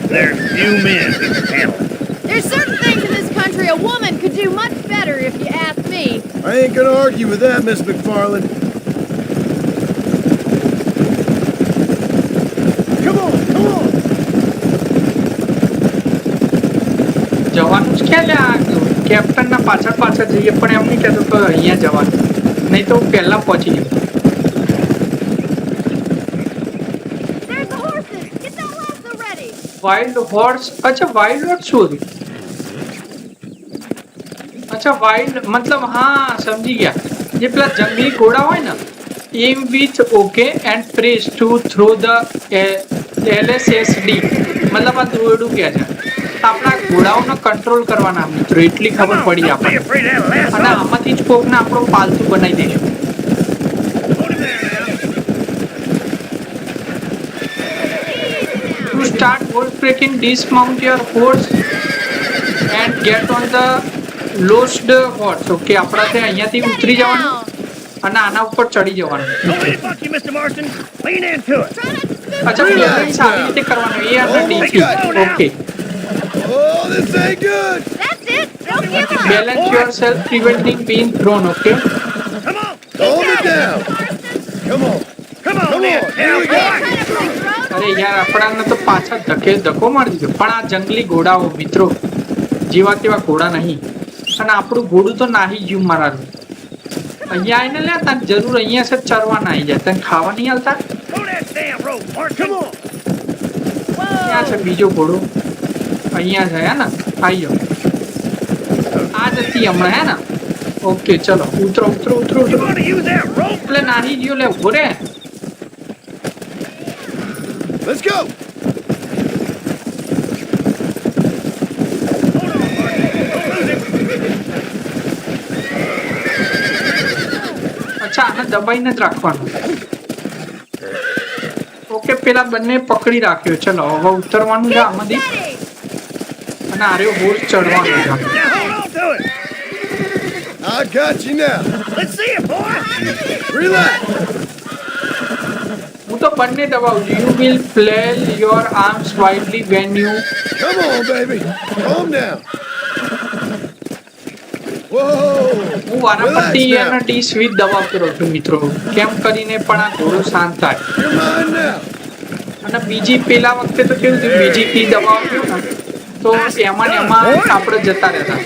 There's few men who can handle it. There's certain things in this country a woman could do much better if you ask me. I ain't gonna argue with that, Miss McFarland. Come on, come on! જવાનું જ ક્યાં લે? Captain ના પાછળ જઈએ, પણ એમ નહીં કહેતો તો અહીંયા જવાનું, નહીં તો પહેલા પહોંચી ગયો. There's the horses. Get that lasso ready. Wild horse, અચ્છા વાઇલ્ડ હોર્સ શું હતું? અચ્છા વાઇલ્ડ મતલબ હા સમજી ગયા, જે પેલા જંગલી ઘોડા હોય ને, એમ with okay and press to throw the LSSD, મતલબ આ દોરડું કે છે. આપણા ઘોડાઓને કંટ્રોલ કરવાના મિત્રો, એટલી ખબર પડી Don't be આપણને. afraid of that lasso. અને આમાંથી જ કોકને આપણો પાલતુ બનાવી દઈશું. Hold him there now. To start horse breaking, dismount your horse and get on the lowest horse. Okay, આપણાથી અહીંયાથી ઉતરી જવાનું અને આના ઉપર ચડી જવાનું. Don't let it buck you, Mr. Marston. Lean into it. Try not to spill અચ્છા પેમેન્ટ આવી રીતે કરવાનું, એ અને DC. Okay, Oh, this ain't good! That's it. Don't give up. balance yourself preventing being thrown. Okay, Come on. Hold it down! Come on! Come on, Come then. on, here we go. Try to play road. અરે યાર આપણાને તો પાછા ધક્કો મારી દીધો. પણ આ જંગલી ઘોડાઓ મિત્રો જેવા તેવા ઘોડા નહીં, અને આપણું ઘોડું તો નાહી ગયું મારાનું. અહીંયા આવીને લે તને જરૂર અહીંયા છે ચરવા ના આવી જાય, તને ખાવા નહીં આવતા? Throw that damn rope, Marston. Come on. ક્યાં છે બીજો ઘોડો? અહીંયા છે હે ને, આવી જાઓ. આ જ હતી હમણાં હે ને. ઓકે ચલો ઉતરો. You want to use that rope? એટલે નાહી ગયો, લે ઉભો રે. Let's go! Hold on, Marston. Don't lose him. અચ્છા આને દબાઈને જ રાખવાનું. ઓકે પેલા બંને પકડી રાખ્યો. ચલો હવે ઉતરવાનું છે આમાંથી, અને આર્યો હોર્સ ચડવાનું છે. Now hold on to it. I got you now. Let's see it, boy. Relax. હું તો બંને દબાવું છું. You will flail your arms widely when you. Come on, baby. Calm down. Whoa! હું વારાફરતી Relax અને now. ડી સ્વીચ દબાવતો રહું છું મિત્રો, કેમ કરીને પણ આ ઘોડો શાંત થાય. You're mine now. અને બીજી પેલા વખતે તો કેવું થયું, બીજી કી દબાવ્યું ને તો એમાં ને એમાં આપણે જતા રહેતા.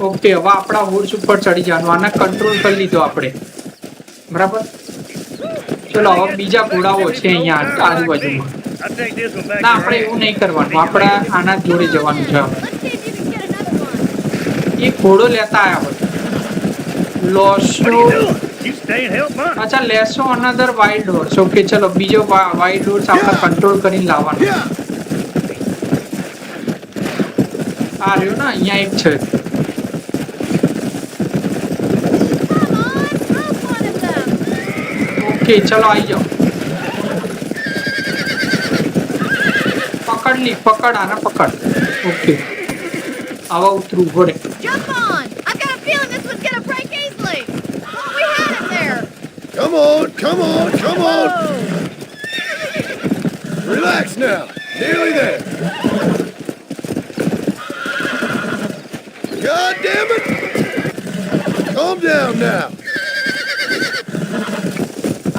ઓકે હવે આપણા હોર્સ ઉપર ચડી જવાનું, આને કંટ્રોલ કરી લીધો આપણે, બરાબર. ચલો હવે બીજા ઘોડાઓ છે અહીંયા આજુબાજુમાં. I'll take this one back ના to આપણે your એવું aunt. નહીં કરવાનું, આપણે આના જ જોડે જવાનું છે. Let's see if you can get another one. એક ઘોડો લેતા આયા હોય. What લોસો are you doing? You stay and help Bonnie. અચ્છા લેસો અનધર વાઇલ્ડ હોર્સ. ઓકે ચલો બીજો વાઇલ્ડ હોર્સ આપણે કંટ્રોલ કરીને લાવવાનો. Yeah. આ રહ્યો ને અહીંયા એક છે. Come on, move one of them. Okay ચલો આવી જાઓ. પકડ લી, પકડ આને પકડ. ઓકે આવા ઉતરું ઘોડે. Jump on. I've got a feeling this one's gonna break easily. We had it there. Come on, come on, come on. Relax now. Nearly there. God damn it. Calm down now.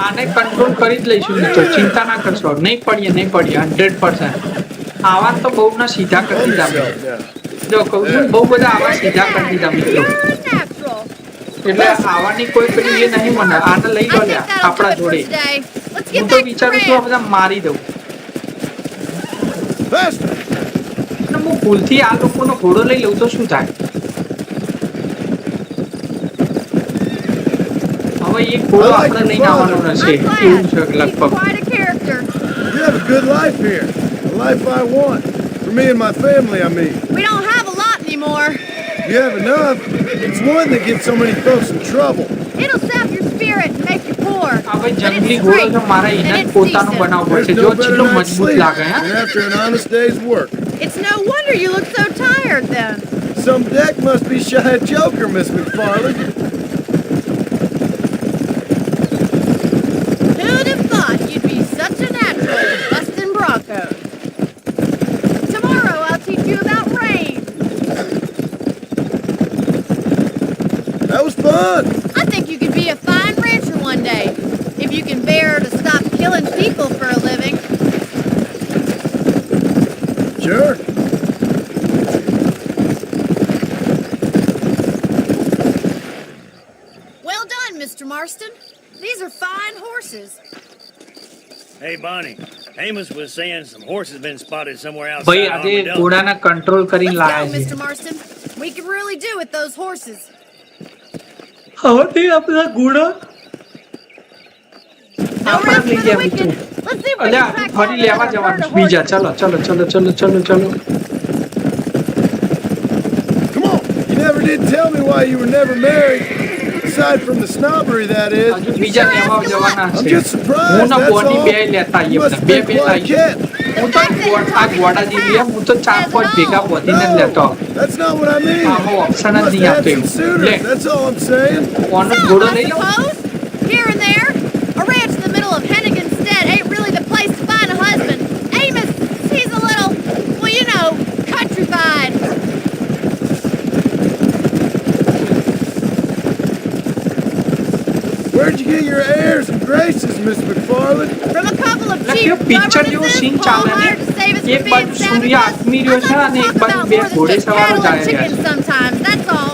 આને control કરી જ લઈશું મિત્રો, ચિંતા ના કરશો. નહીં પડીએ 100%. આવા તો બહુ ના સીધા કરી Calm દીધા. yourself now. જો કહું છું બહુ બધા આવા સીધા કરી દીધા મિત્રો. You're a natural. એટલે આવાની કોઈ પેલી એ નહીં મને. આને લઈ I લો think લ્યા that'll do આપણા it for જોડે. today. Let's હું get તો back to વિચારું છું આ Grant. બધા મારી દઉં. Faster. અને હું ભૂલથી આ લોકોનો ઘોડો લઈ લઉં તો શું થાય? હવે એક ઘોડો આપણે લઈને આવવાનો રહેશે I'm glad. એવું છે He's લગભગ. quite a character. You have a good life here. The life I want. For me and my family, I mean. We don't have a lot anymore. You have enough. It's one that gets so many folks in trouble. It'll sap your spirit and make you poor. આ ભાઈ But જંગલી it's ઘોડો free. છે મારા And એના જ it's પોતાનું decent. બનાવવું There's પડશે. no જો better કેટલો night's મજબૂત sleep લાગે હે. than after an honest day's work. It's no wonder you look so tired then. Some deck must be shy of Joker, Miss McFarland. Who'd have thought you'd be such a natural at busting Broncos? Tomorrow I'll teach you about rain. That was fun. I think you could be a fine rancher one day, if you can bear to stop killing people for a living. Sure. Well done, Mr. Marston. These are fine horses. Hey, Bonnie. Amos was saying some horses been spotted somewhere outside ભાઈ આજે Armadillo. ઘોડાને control કરીને Let's લાયા go, છે. Mr. Marston. We can really do with those horses. હવે તે આપણા ઘોડા No આપણે rest લઈ for the ગયા wicked. મિત્રો. Let's see if we અલ્યા can track ફરી down લેવા another herd જવાનું of છે બીજા. horses. ચલો ચલો ચલો ચલો ચલો ચલો. Come on. You never did tell me why you were never married. Aside from the snobbery, that is. હજુ બીજા લેવા જવાના I'm છે. just surprised, હું ને that's બોની all. બે લેતા આવીએ You must બધા. have બે been બે quite a લાવીએ. cat. હું તો આ ઘોડા જેવી એમ, હું તો 4-5 ભેગા બોધીને જ લેતો. No, that's not what I mean. આમાં ઓપ્શન You જ must નહીં have આપતો had some એવું. લે suitors, that's all I'm saying. કોનો Some, ઘોડો I લઈ લઉં? suppose. Here and there. A ranch in the middle of Hennigan's Stead ain't really the place to find a husband. Amos, he's a little, well, you know, countrified. Where'd you get your airs and graces, Miss McFarland? From a couple of એટલે cheap કેવું picture જેવું governesses scene Paul ચાલે hired to save us ને. એક from બાજુ being સૂર્ય savages. આથમી I'd રહ્યો છે like અને to એક talk બાજુ about બે more than ઘોડે just સવારો cattle and જાય રહ્યા chickens છે. sometimes, that's all.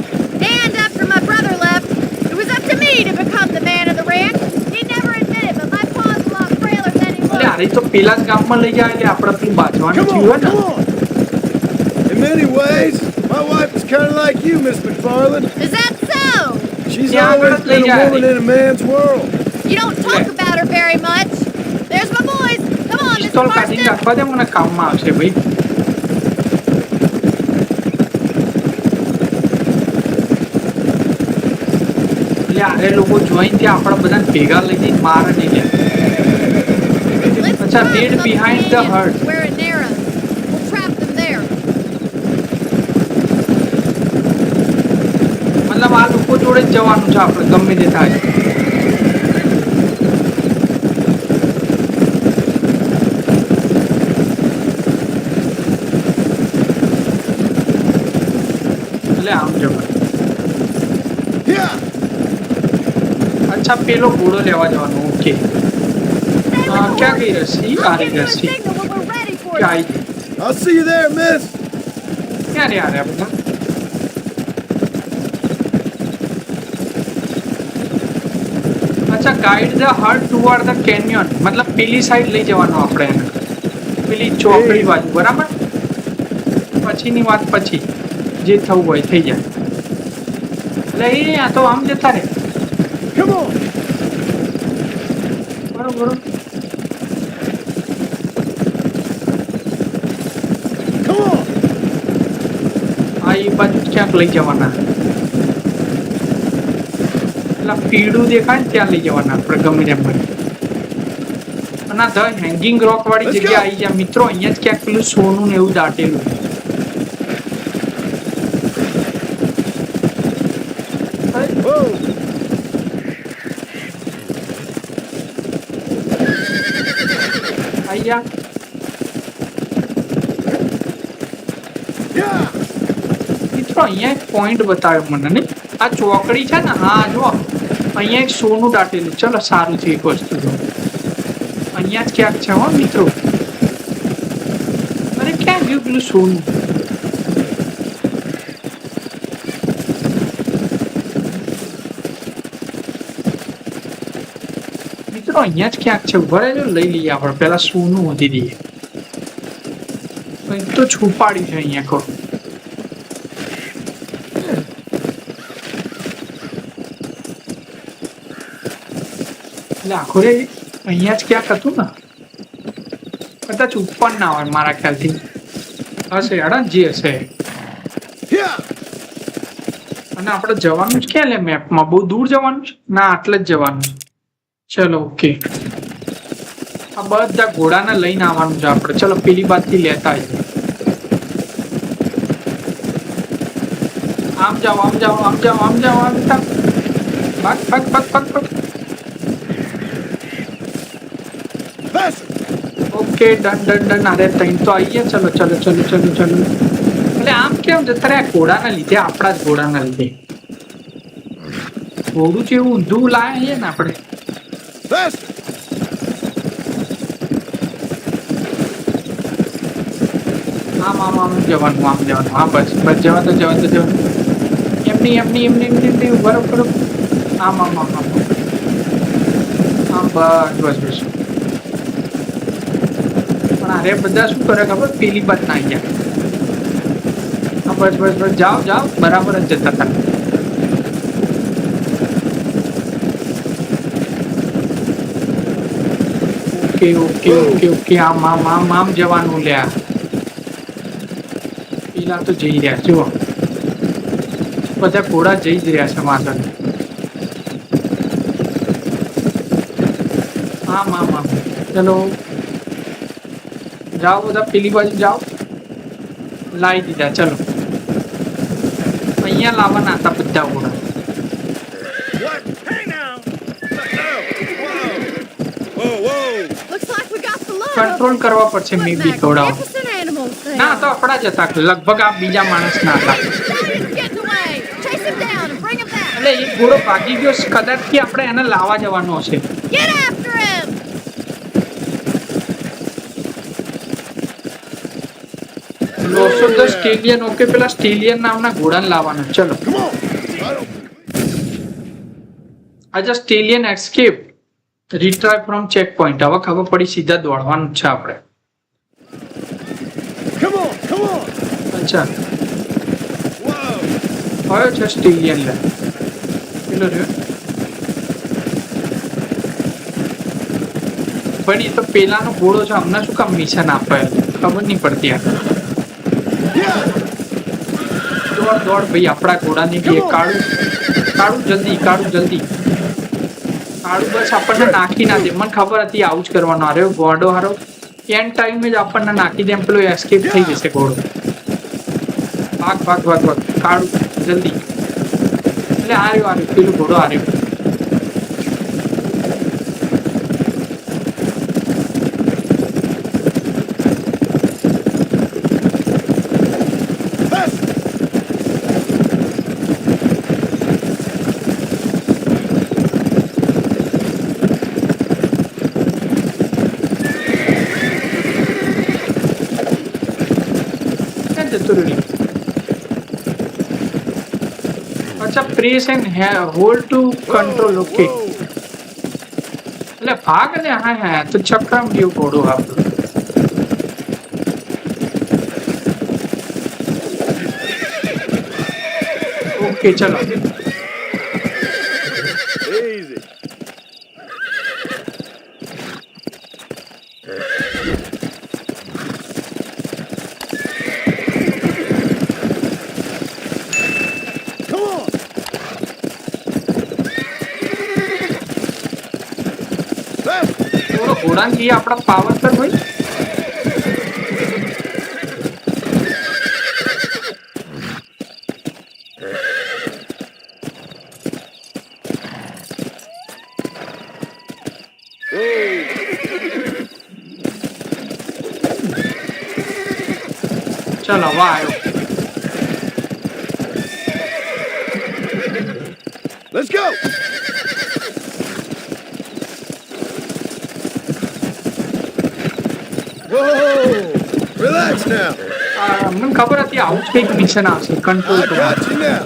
And after my brother left, it was up to me to become the man of the ranch. He never admitted, but my pa's a lot frailer than he એટલે looks. આરે તો પેલા જ ગામમાં લઈ જાય એટલે આપણે પેલું બાજવાનું Come થયું હોય on, ને. come on. In many ways, my wife is kind of like you, Miss McFarland. Is that so? She's Yeah, always but been a yeah. woman in a man's world. You don't talk Yeah. about her very much. There's my boys. Come on, Mr. Pistol કાઢીને Marston. રાખવા દે, મને કામમાં આવશે ભાઈ. એટલે આરે લોકો જોઈને ત્યાં આપણા બધાને ભેગા લઈ જઈને મારે નહીં લે. Let's Acha, cross lead up behind the canyon herd. Where it narrows. We'll trap them there. મતલબ આ લોકો જોડે જ જવાનું છે આપણે ગમે તે થાય. એટલે આમ જવાનું. Yeah. અચ્છા પેલો ઘોડો લેવા જવાનો. ઓકે Stay with the ક્યાં ગઈ horses. રસી? I'll આ give રહી you a રસી. signal when we're ready for ક્યાં you. આવી ગઈ? I'll see you there, miss. ક્યાં રહ્યા રહ્યા બધા? અચ્છા guide the herd toward the canyon, મતલબ પેલી સાઈડ લઈ જવાનું આપણે એને. પેલી ચોકડી બાજુ, બરાબર? પછીની વાત પછી, જે થવું હોય થઈ જાય. એટલે એ આ તો આમ જતા રે. Come on. બરોબર. Come on. આ એ બાજુ ક્યાંક લઈ જવાના. પેલા પીળું દેખાય ને ત્યાં લઈ જવાના આપણે ગમે તેમ કરી. અને ધ હેંગિંગ રોક વાળી જગ્યા આવી જાય મિત્રો. અહીંયા જ ક્યાંક પેલું સોનું ને એવું દાટેલું. Whoa. આવી જા. Yeah. મિત્રો અહીંયા એક પોઈન્ટ બતાવ્યો મને ને. આ ચોકડી છે ને, હા જો અહીંયા એક સોનું દાટેલું. ચલો સારું છે એક વસ્તુ તો. અહીંયા જ ક્યાંક છે હો મિત્રો. અરે ક્યાં ગયું પેલું સોનું? મિત્રો અહીંયા જ ક્યાંક છે. ઉભા રહેજો, લઈ લઈએ આપણે. પેલા સોનું વધી દઈએ. કંઈક તો છુપાડ્યું છે અહીંયા કો. એટલે આખો રે અહીંયા જ ક્યાંક હતું ને. કદાચ ઉપર ના હોય મારા ખ્યાલથી. હશે અડા જે હશે. Yeah. અને આપણે જવાનું જ ક્યાં લે મેપમાં? બહુ દૂર જવાનું છે? ના, આટલે જ જવાનું છે. ચલો ઓકે. આ બધા ઘોડાને લઈને આવવાનું છે આપણે. ચલો પેલી બાજુથી લેતા આવીએ. આમ જાઓ, આમ જાઓ, આમ જાઓ, આમ જાઓ, આમ જાઓ. ભાગ ભાગ ભાગ ભાગ ભાગ. Faster. Okay done done done. અરે તઈ તો આવીએ. ચલો ચલો ચલો ચલો ચલો. એટલે આમ કેમ જતા રહ્યા? ઘોડાના લીધે, આપણા જ ઘોડાના લીધે. ઘોડું જેવું ઊંધું લાયા ને આપણે. Faster. આમ આમ આમ જવાનું, આમ જવાનું. હા બસ બસ, જવા તો જવા તો જવાનું. એમની એમની એમની એમની એમની બરોબર બરોબર. આમ આમ આમ આમ આમ બસ બસ બસ. પણ અરે બધા શું કરે ખબર? પેલી બાદ ના ગયા. હા બસ બસ બસ, જાઓ જાઓ. બરાબર જ જતા હતા. Okay okay okay okay. આમ આમ આમ આમ જવાનું લ્યા. પેલા તો જઈ રહ્યા જુઓ. બધા ઘોડા જઈ જ રહ્યા છે માથે. આમ આમ આમ. ચલો જાઓ બધા પેલી બાજુ જાઓ. લાવી દીધા. ચલો અહીંયા લાવવાના હતા બધા ઘોડા. What? Hey now! Whoa, whoa! Looks like we got the load. Control કરવા પડશે મે બી ઘોડાઓ. Magnificent animals they ના are. તો આપણા જ હતા. લગભગ આ બીજા માણસ ના હતા. He's getting away. Chase him down and bring him back. એટલે એક ઘોડો ભાગી ગયો. કદાચ થી આપણે એને લાવવા જવાનો હશે. Get after him. Lasso the stallion. Okay, પેલા સ્ટેલિયન નામના ઘોડાને લાવવાનો. ચલો. Come on. આજે stallion escape retrieve from checkpoint. હવે ખબર પડી, સીધા દોડવાનું છે આપણે. Come on. Come on. અચ્છા, Whoa! કયો છે સ્ટેલિયન? લે પેલો રહ્યો. પણ એ તો પેલાનો ઘોડો છે. અમને શું કામ મિશન આપે? ખબર નહીં પડતી. આ Yeah. દોડ દોડ ભાઈ. આપણા ઘોડાની બી કાળું કાળું જલ્દી, કાળું જલ્દી. કાળું બસ આપણને નાખી ના દે. મને ખબર હતી આવું જ કરવાનું. અરે ઘોડો હારો એન્ડ ટાઈમે જ આપણને નાખી દે. પેલો એસ્કેપ થઈ જશે ઘોડો. ભાગ ભાગ ભાગ ભાગ. કાળું જલ્દી. એટલે હાર્યો પેલું ઘોડો હાર્યો. જતું રહ્યું. અચ્છા, press and hold two control. Okay, એટલે ભાગ ને. હા હા, તો ચક્રમ જેવું ઘોડું આપણું. ઓકે ચલો. Easy. Come on. થોડો ઘોડાને લઈએ આપણા પાવર પર ભાઈ. ચલો હવે આવ્યો. Let's go. Whoa! Relax now. મને ખબર હતી આવું જ કંઈક મિશન આવશે control I got you now.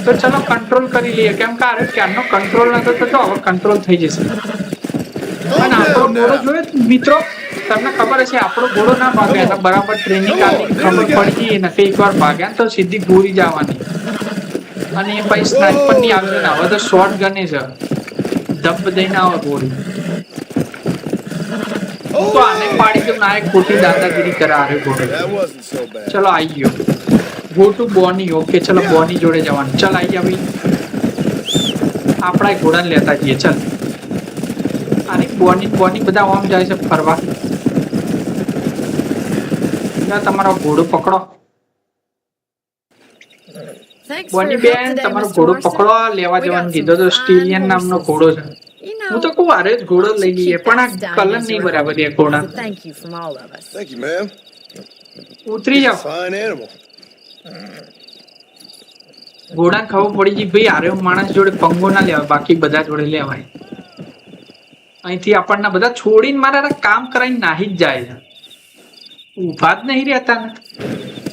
તો ચલો કંટ્રોલ કરી લઈએ કેમ કે અરે ક્યારનો કંટ્રોલ નતો થતો હવે કંટ્રોલ થઈ જશે. અને આપણો ઘોડો જોયો મિત્રો તમને ખબર હશે આપણો ઘોડો ના ભાગે એટલે બરાબર ટ્રેનિંગ આપી ખબર પડી ગઈ નથી એકવાર ભાગ્યા તો સીધી ગોળી જવાની અને એ પછી સ્નાઈપર ની આવશે ને હવે તો શોર્ટ ગને છે ધબ દઈને આવે ગોળી. તો આને પાડી દઉં ના એક ખોટી દાદાગીરી કરે આરે ઘોડો. That wasn't so bad. ચલો આવી ગયો ગો ટુ બોની. ઓકે ચલો બોની જોડે જવાનું. ચલ આવી જા ભાઈ આપણા ઘોડાને લેતા જઈએ. ચલ અરે બોની બધા આમ જાય છે ફરવા. તમારો ઘોડો પકડો. Thanks for Boney your help બેન today, તમારો Mr. ઘોડો Marston. પકડો લેવા We got જવાનું some કીધો તો fine સ્ટીલિયન નામનો horses. ઘોડો છે. You know, હું તો કહું અરે જ ઘોડો લઈ લઈએ પણ આ keep that કલર stallion નહીં as બરાબર એ a ઘોડા. thank you from all of us. Thank you, ma'am. ઉતરી જાઓ. Fine animal. ઘોડાને ખબર પડી ગઈ ભાઈ આરે માણસ જોડે પંગો ના લેવાય બાકી બધા જોડે લેવાય. અહીંથી આપણને બધા છોડીને મારા કામ કરાવીને નાહી જ જાય છે. ઊભા જ નહીં રહેતા ને.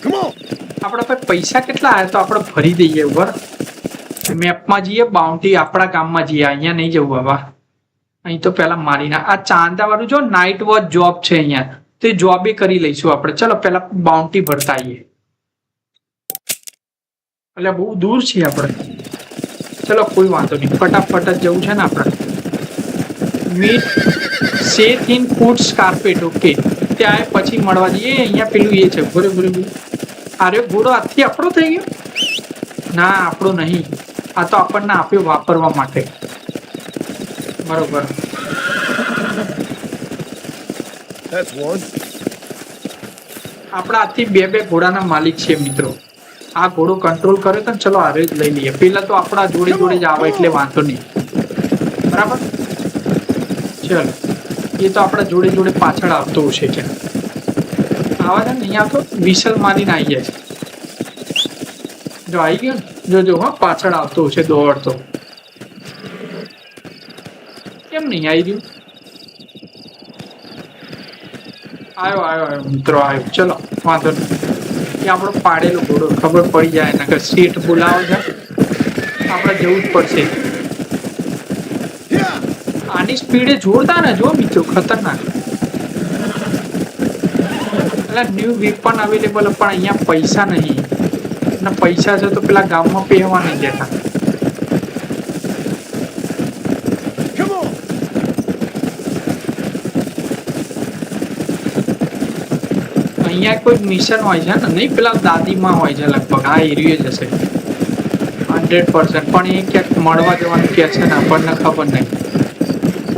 Come on. આપણા પાસે પૈસા કેટલા આવે તો આપણે ભરી દઈએ ઉપર મેપમાં જઈએ બાઉન્ટી આપણા ગામમાં જઈએ અહીંયા નહીં જવું બાબા. અહીં તો પેલા મારીને આ ચાંદા વાળું જો નાઇટ વોચ જોબ છે અહીંયા તે જોબે કરી લઈશું આપણે. ચલો પેલા બાઉન્ટી ભરતા આવીએ એટલે બહુ દૂર છીએ આપણે. ચલો કોઈ વાંધો નહીં ફટાફટ જ જવું છે ને આપણે. Meet safe in foods carpet. Okay ત્યાં પછી મળવા જઈએ. અહીંયા પેલું એ છે બરોબર. અરે ઘોડો આથી આપણો થઈ ગયો ના આપણો નહીં આ તો આપણને આપ્યો વાપરવા માટે બરોબર. That's one. આપણા હાથથી બે ઘોડાના માલિક છે મિત્રો. આ ઘોડો કંટ્રોલ કરે તો ચલો હારે જ લઈ લઈએ. પેલા તો આપણા જોડે જોડે જ આવે એટલે વાંધો નહીં બરાબર. ચલો એ તો આપણા જોડે જોડે પાછળ આવતો હશે કે આવા છે ને અહીંયા તો વિસલ મારીને આવી જાય છે. જો આવી ગયો ને જોજો હા પાછળ આવતો હશે દોડતો. કેમ નહીં આવી રહ્યું. આવ્યો મિત્રો આવ્યો. ચલો વાંધો નહીં એ આપણો પાડેલો ઘોડો ખબર પડી જાય ને કે સીટ બોલાવો છે આપણે જવું જ પડશે. આની સ્પીડે જોરદાર ને જો મિત્રો ખતરનાક. એટલે ન્યુ વેપન અવેલેબલ પણ અહીંયા પૈસા નહીં અને પૈસા છે તો પેલા ગામમાં પહેવા નહીં દેતા. Come on. અહીંયા કોઈ મિશન હોય છે ને નહીં પેલા દાદીમાં હોય છે લગભગ આ એરિયો જ હશે 100%. પણ એ ક્યાંક મળવા જવાનું કે છે ને આપણને ખબર નહીં.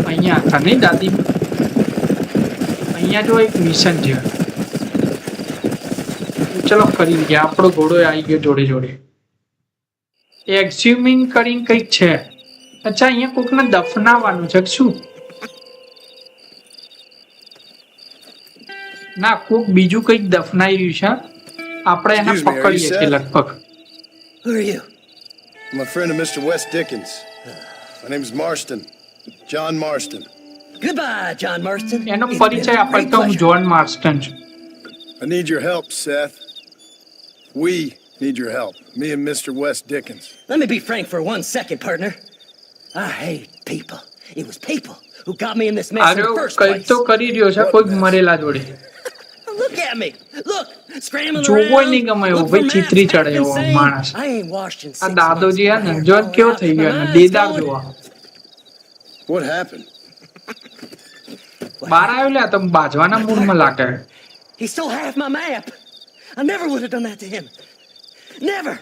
અહીંયા હતા નહીં દાદી. અહીંયા જો એક મિશન છે. ચલો કરી લઈએ. આપણો ઘોડો આવી ગયો જોડે જોડે. એક્ઝ્યુમિંગ કરીને કંઈક છે. અચ્છા અહીંયા કોકને દફનાવવાનું છે શું ના કોક બીજું કંઈક દફનાઈ રહ્યું છે આપણે એને Excuse me, are you પકડીએ છીએ Seth? લગભગ. Who are you? I'm a friend of Mr. West Dickens. My name's Marston. John Marston. Goodbye, John Marston. એનો It's been પરિચય a આપે great તો હું pleasure. જોન માર્સ્ટન છું. I need your help, Seth. We need your help. Me and Mr. West Dickens. Let me be frank for 1 second, partner. I hate people. It was people who got me in this mess in આર્યો the first કંઈક place. તો કરી રહ્યો છે કોઈક મરેલા જોડે. Look at me. Look, scrambling જોવો around. નહીં ગમે એવું Look for ભાઈ, maps, ચીતરી ચડે acting એવો insane. માણસ. I ain't washed in 6 આ દાદોજી હે ને months. જો My કેવો hair થઈ all ગયો out, ને my દેદાર mind's જોવા. What happened? બહાર આવ્યો લ્યા તમે બાજવાના મૂડમાં લાગે. He stole half my map. I never would have done that to him. Never.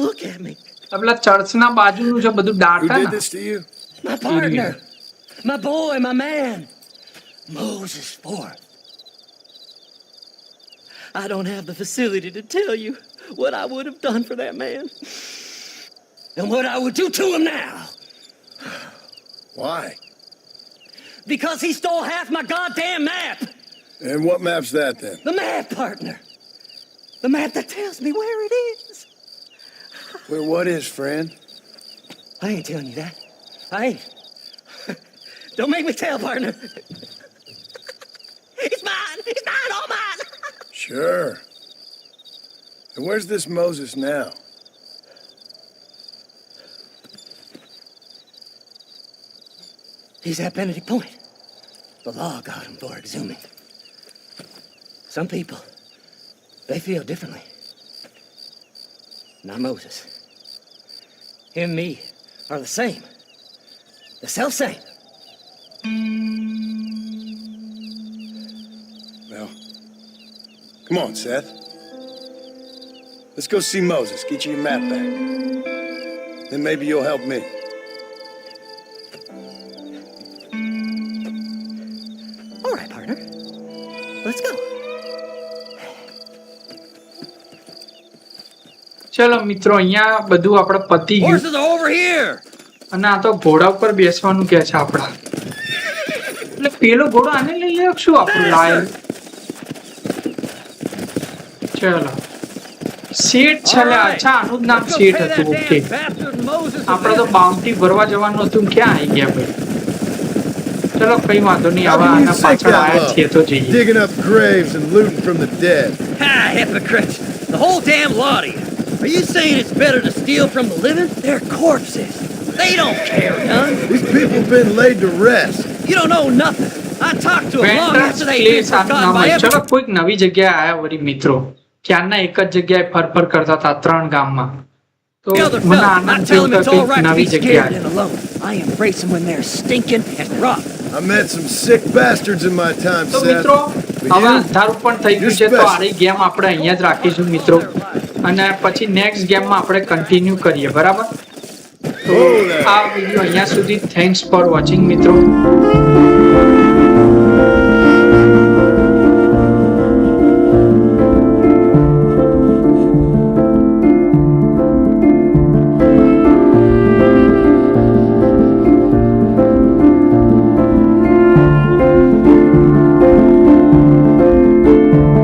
Look at me. આ પેલા ચર્ચના બાજુનું જે બધું Who ડાટા did ને this to you? My partner. My boy, my man. Moses Ford. I don't have the facility to tell you what I would have done for that man. And what I would do to him now. Why? Because he stole half my goddamn map. And what map's that then? The map, partner. The map that tells me where it is. Where what is, friend? I ain't telling you that. I ain't. Don't make me tell, partner. It's mine. It's mine. All mine. Sure. And where's this Moses now? He's at Benedict Point. The law got him for exhuming. Some people, they feel differently. Not Moses. Him and me are the same. The self-same. Well, come on, Seth. Let's go see Moses. Get you your map back. Then maybe you'll help me. All right, partner. Let's go. ચલો મિત્રો અહીંયા બધું આપણે પતી ગયું Horses are over here. અને આ તો ઘોડા ઉપર બેસવાનું કે છે આપડા એટલે પેલો ઘોડો આને લઈ લે શું આપણું લાયલ ચલો શેઠ છે લે અચ્છા આનું જ નામ શેઠ હતું ઓકે આપણે તો બાઉન્ટી ભરવા જવાનું હતું ક્યાં આવી ગયા ભાઈ ચલો કઈ વાંધો નહીં How હવે can you આના sick પાછળ that આયા છીએ તો up? જઈએ Digging up graves and looting from the dead. Ah, hypocrites. The whole damn lot of you. Are you saying it's better to steal from the living? They're corpses. They don't care none. These people have been laid to rest. You don't know nothing. I talked to them long વેન્ટર્સ after they'd been place આનું forgotten નામ by હોય. ચલો everyone. કોઈક નવી જગ્યાએ આયા વળી મિત્રો ક્યારના એક જ જગ્યાએ ફરફર કરતા હતા 3 ગામમાં તો The other મને fella, I આનંદ tell થયો them કે it's all કંઈક right to નવી be scared જગ્યાએ and alone. I embrace them when they're stinking and rotten. I met some sick bastards in my time, તો Seth. મિત્રો But હવે you, અંધારું પણ થઈ ગયું છે તો આરી ગેમ આપણે અહીંયા જ રાખીશું મિત્રો અને પછી નેક્સ્ટ ગેમમાં આપણે કન્ટિન્યુ કરીએ બરાબર તો આ વિડિયો અહીંયા સુધી થેન્ક્સ ફોર વોચિંગ મિત્રો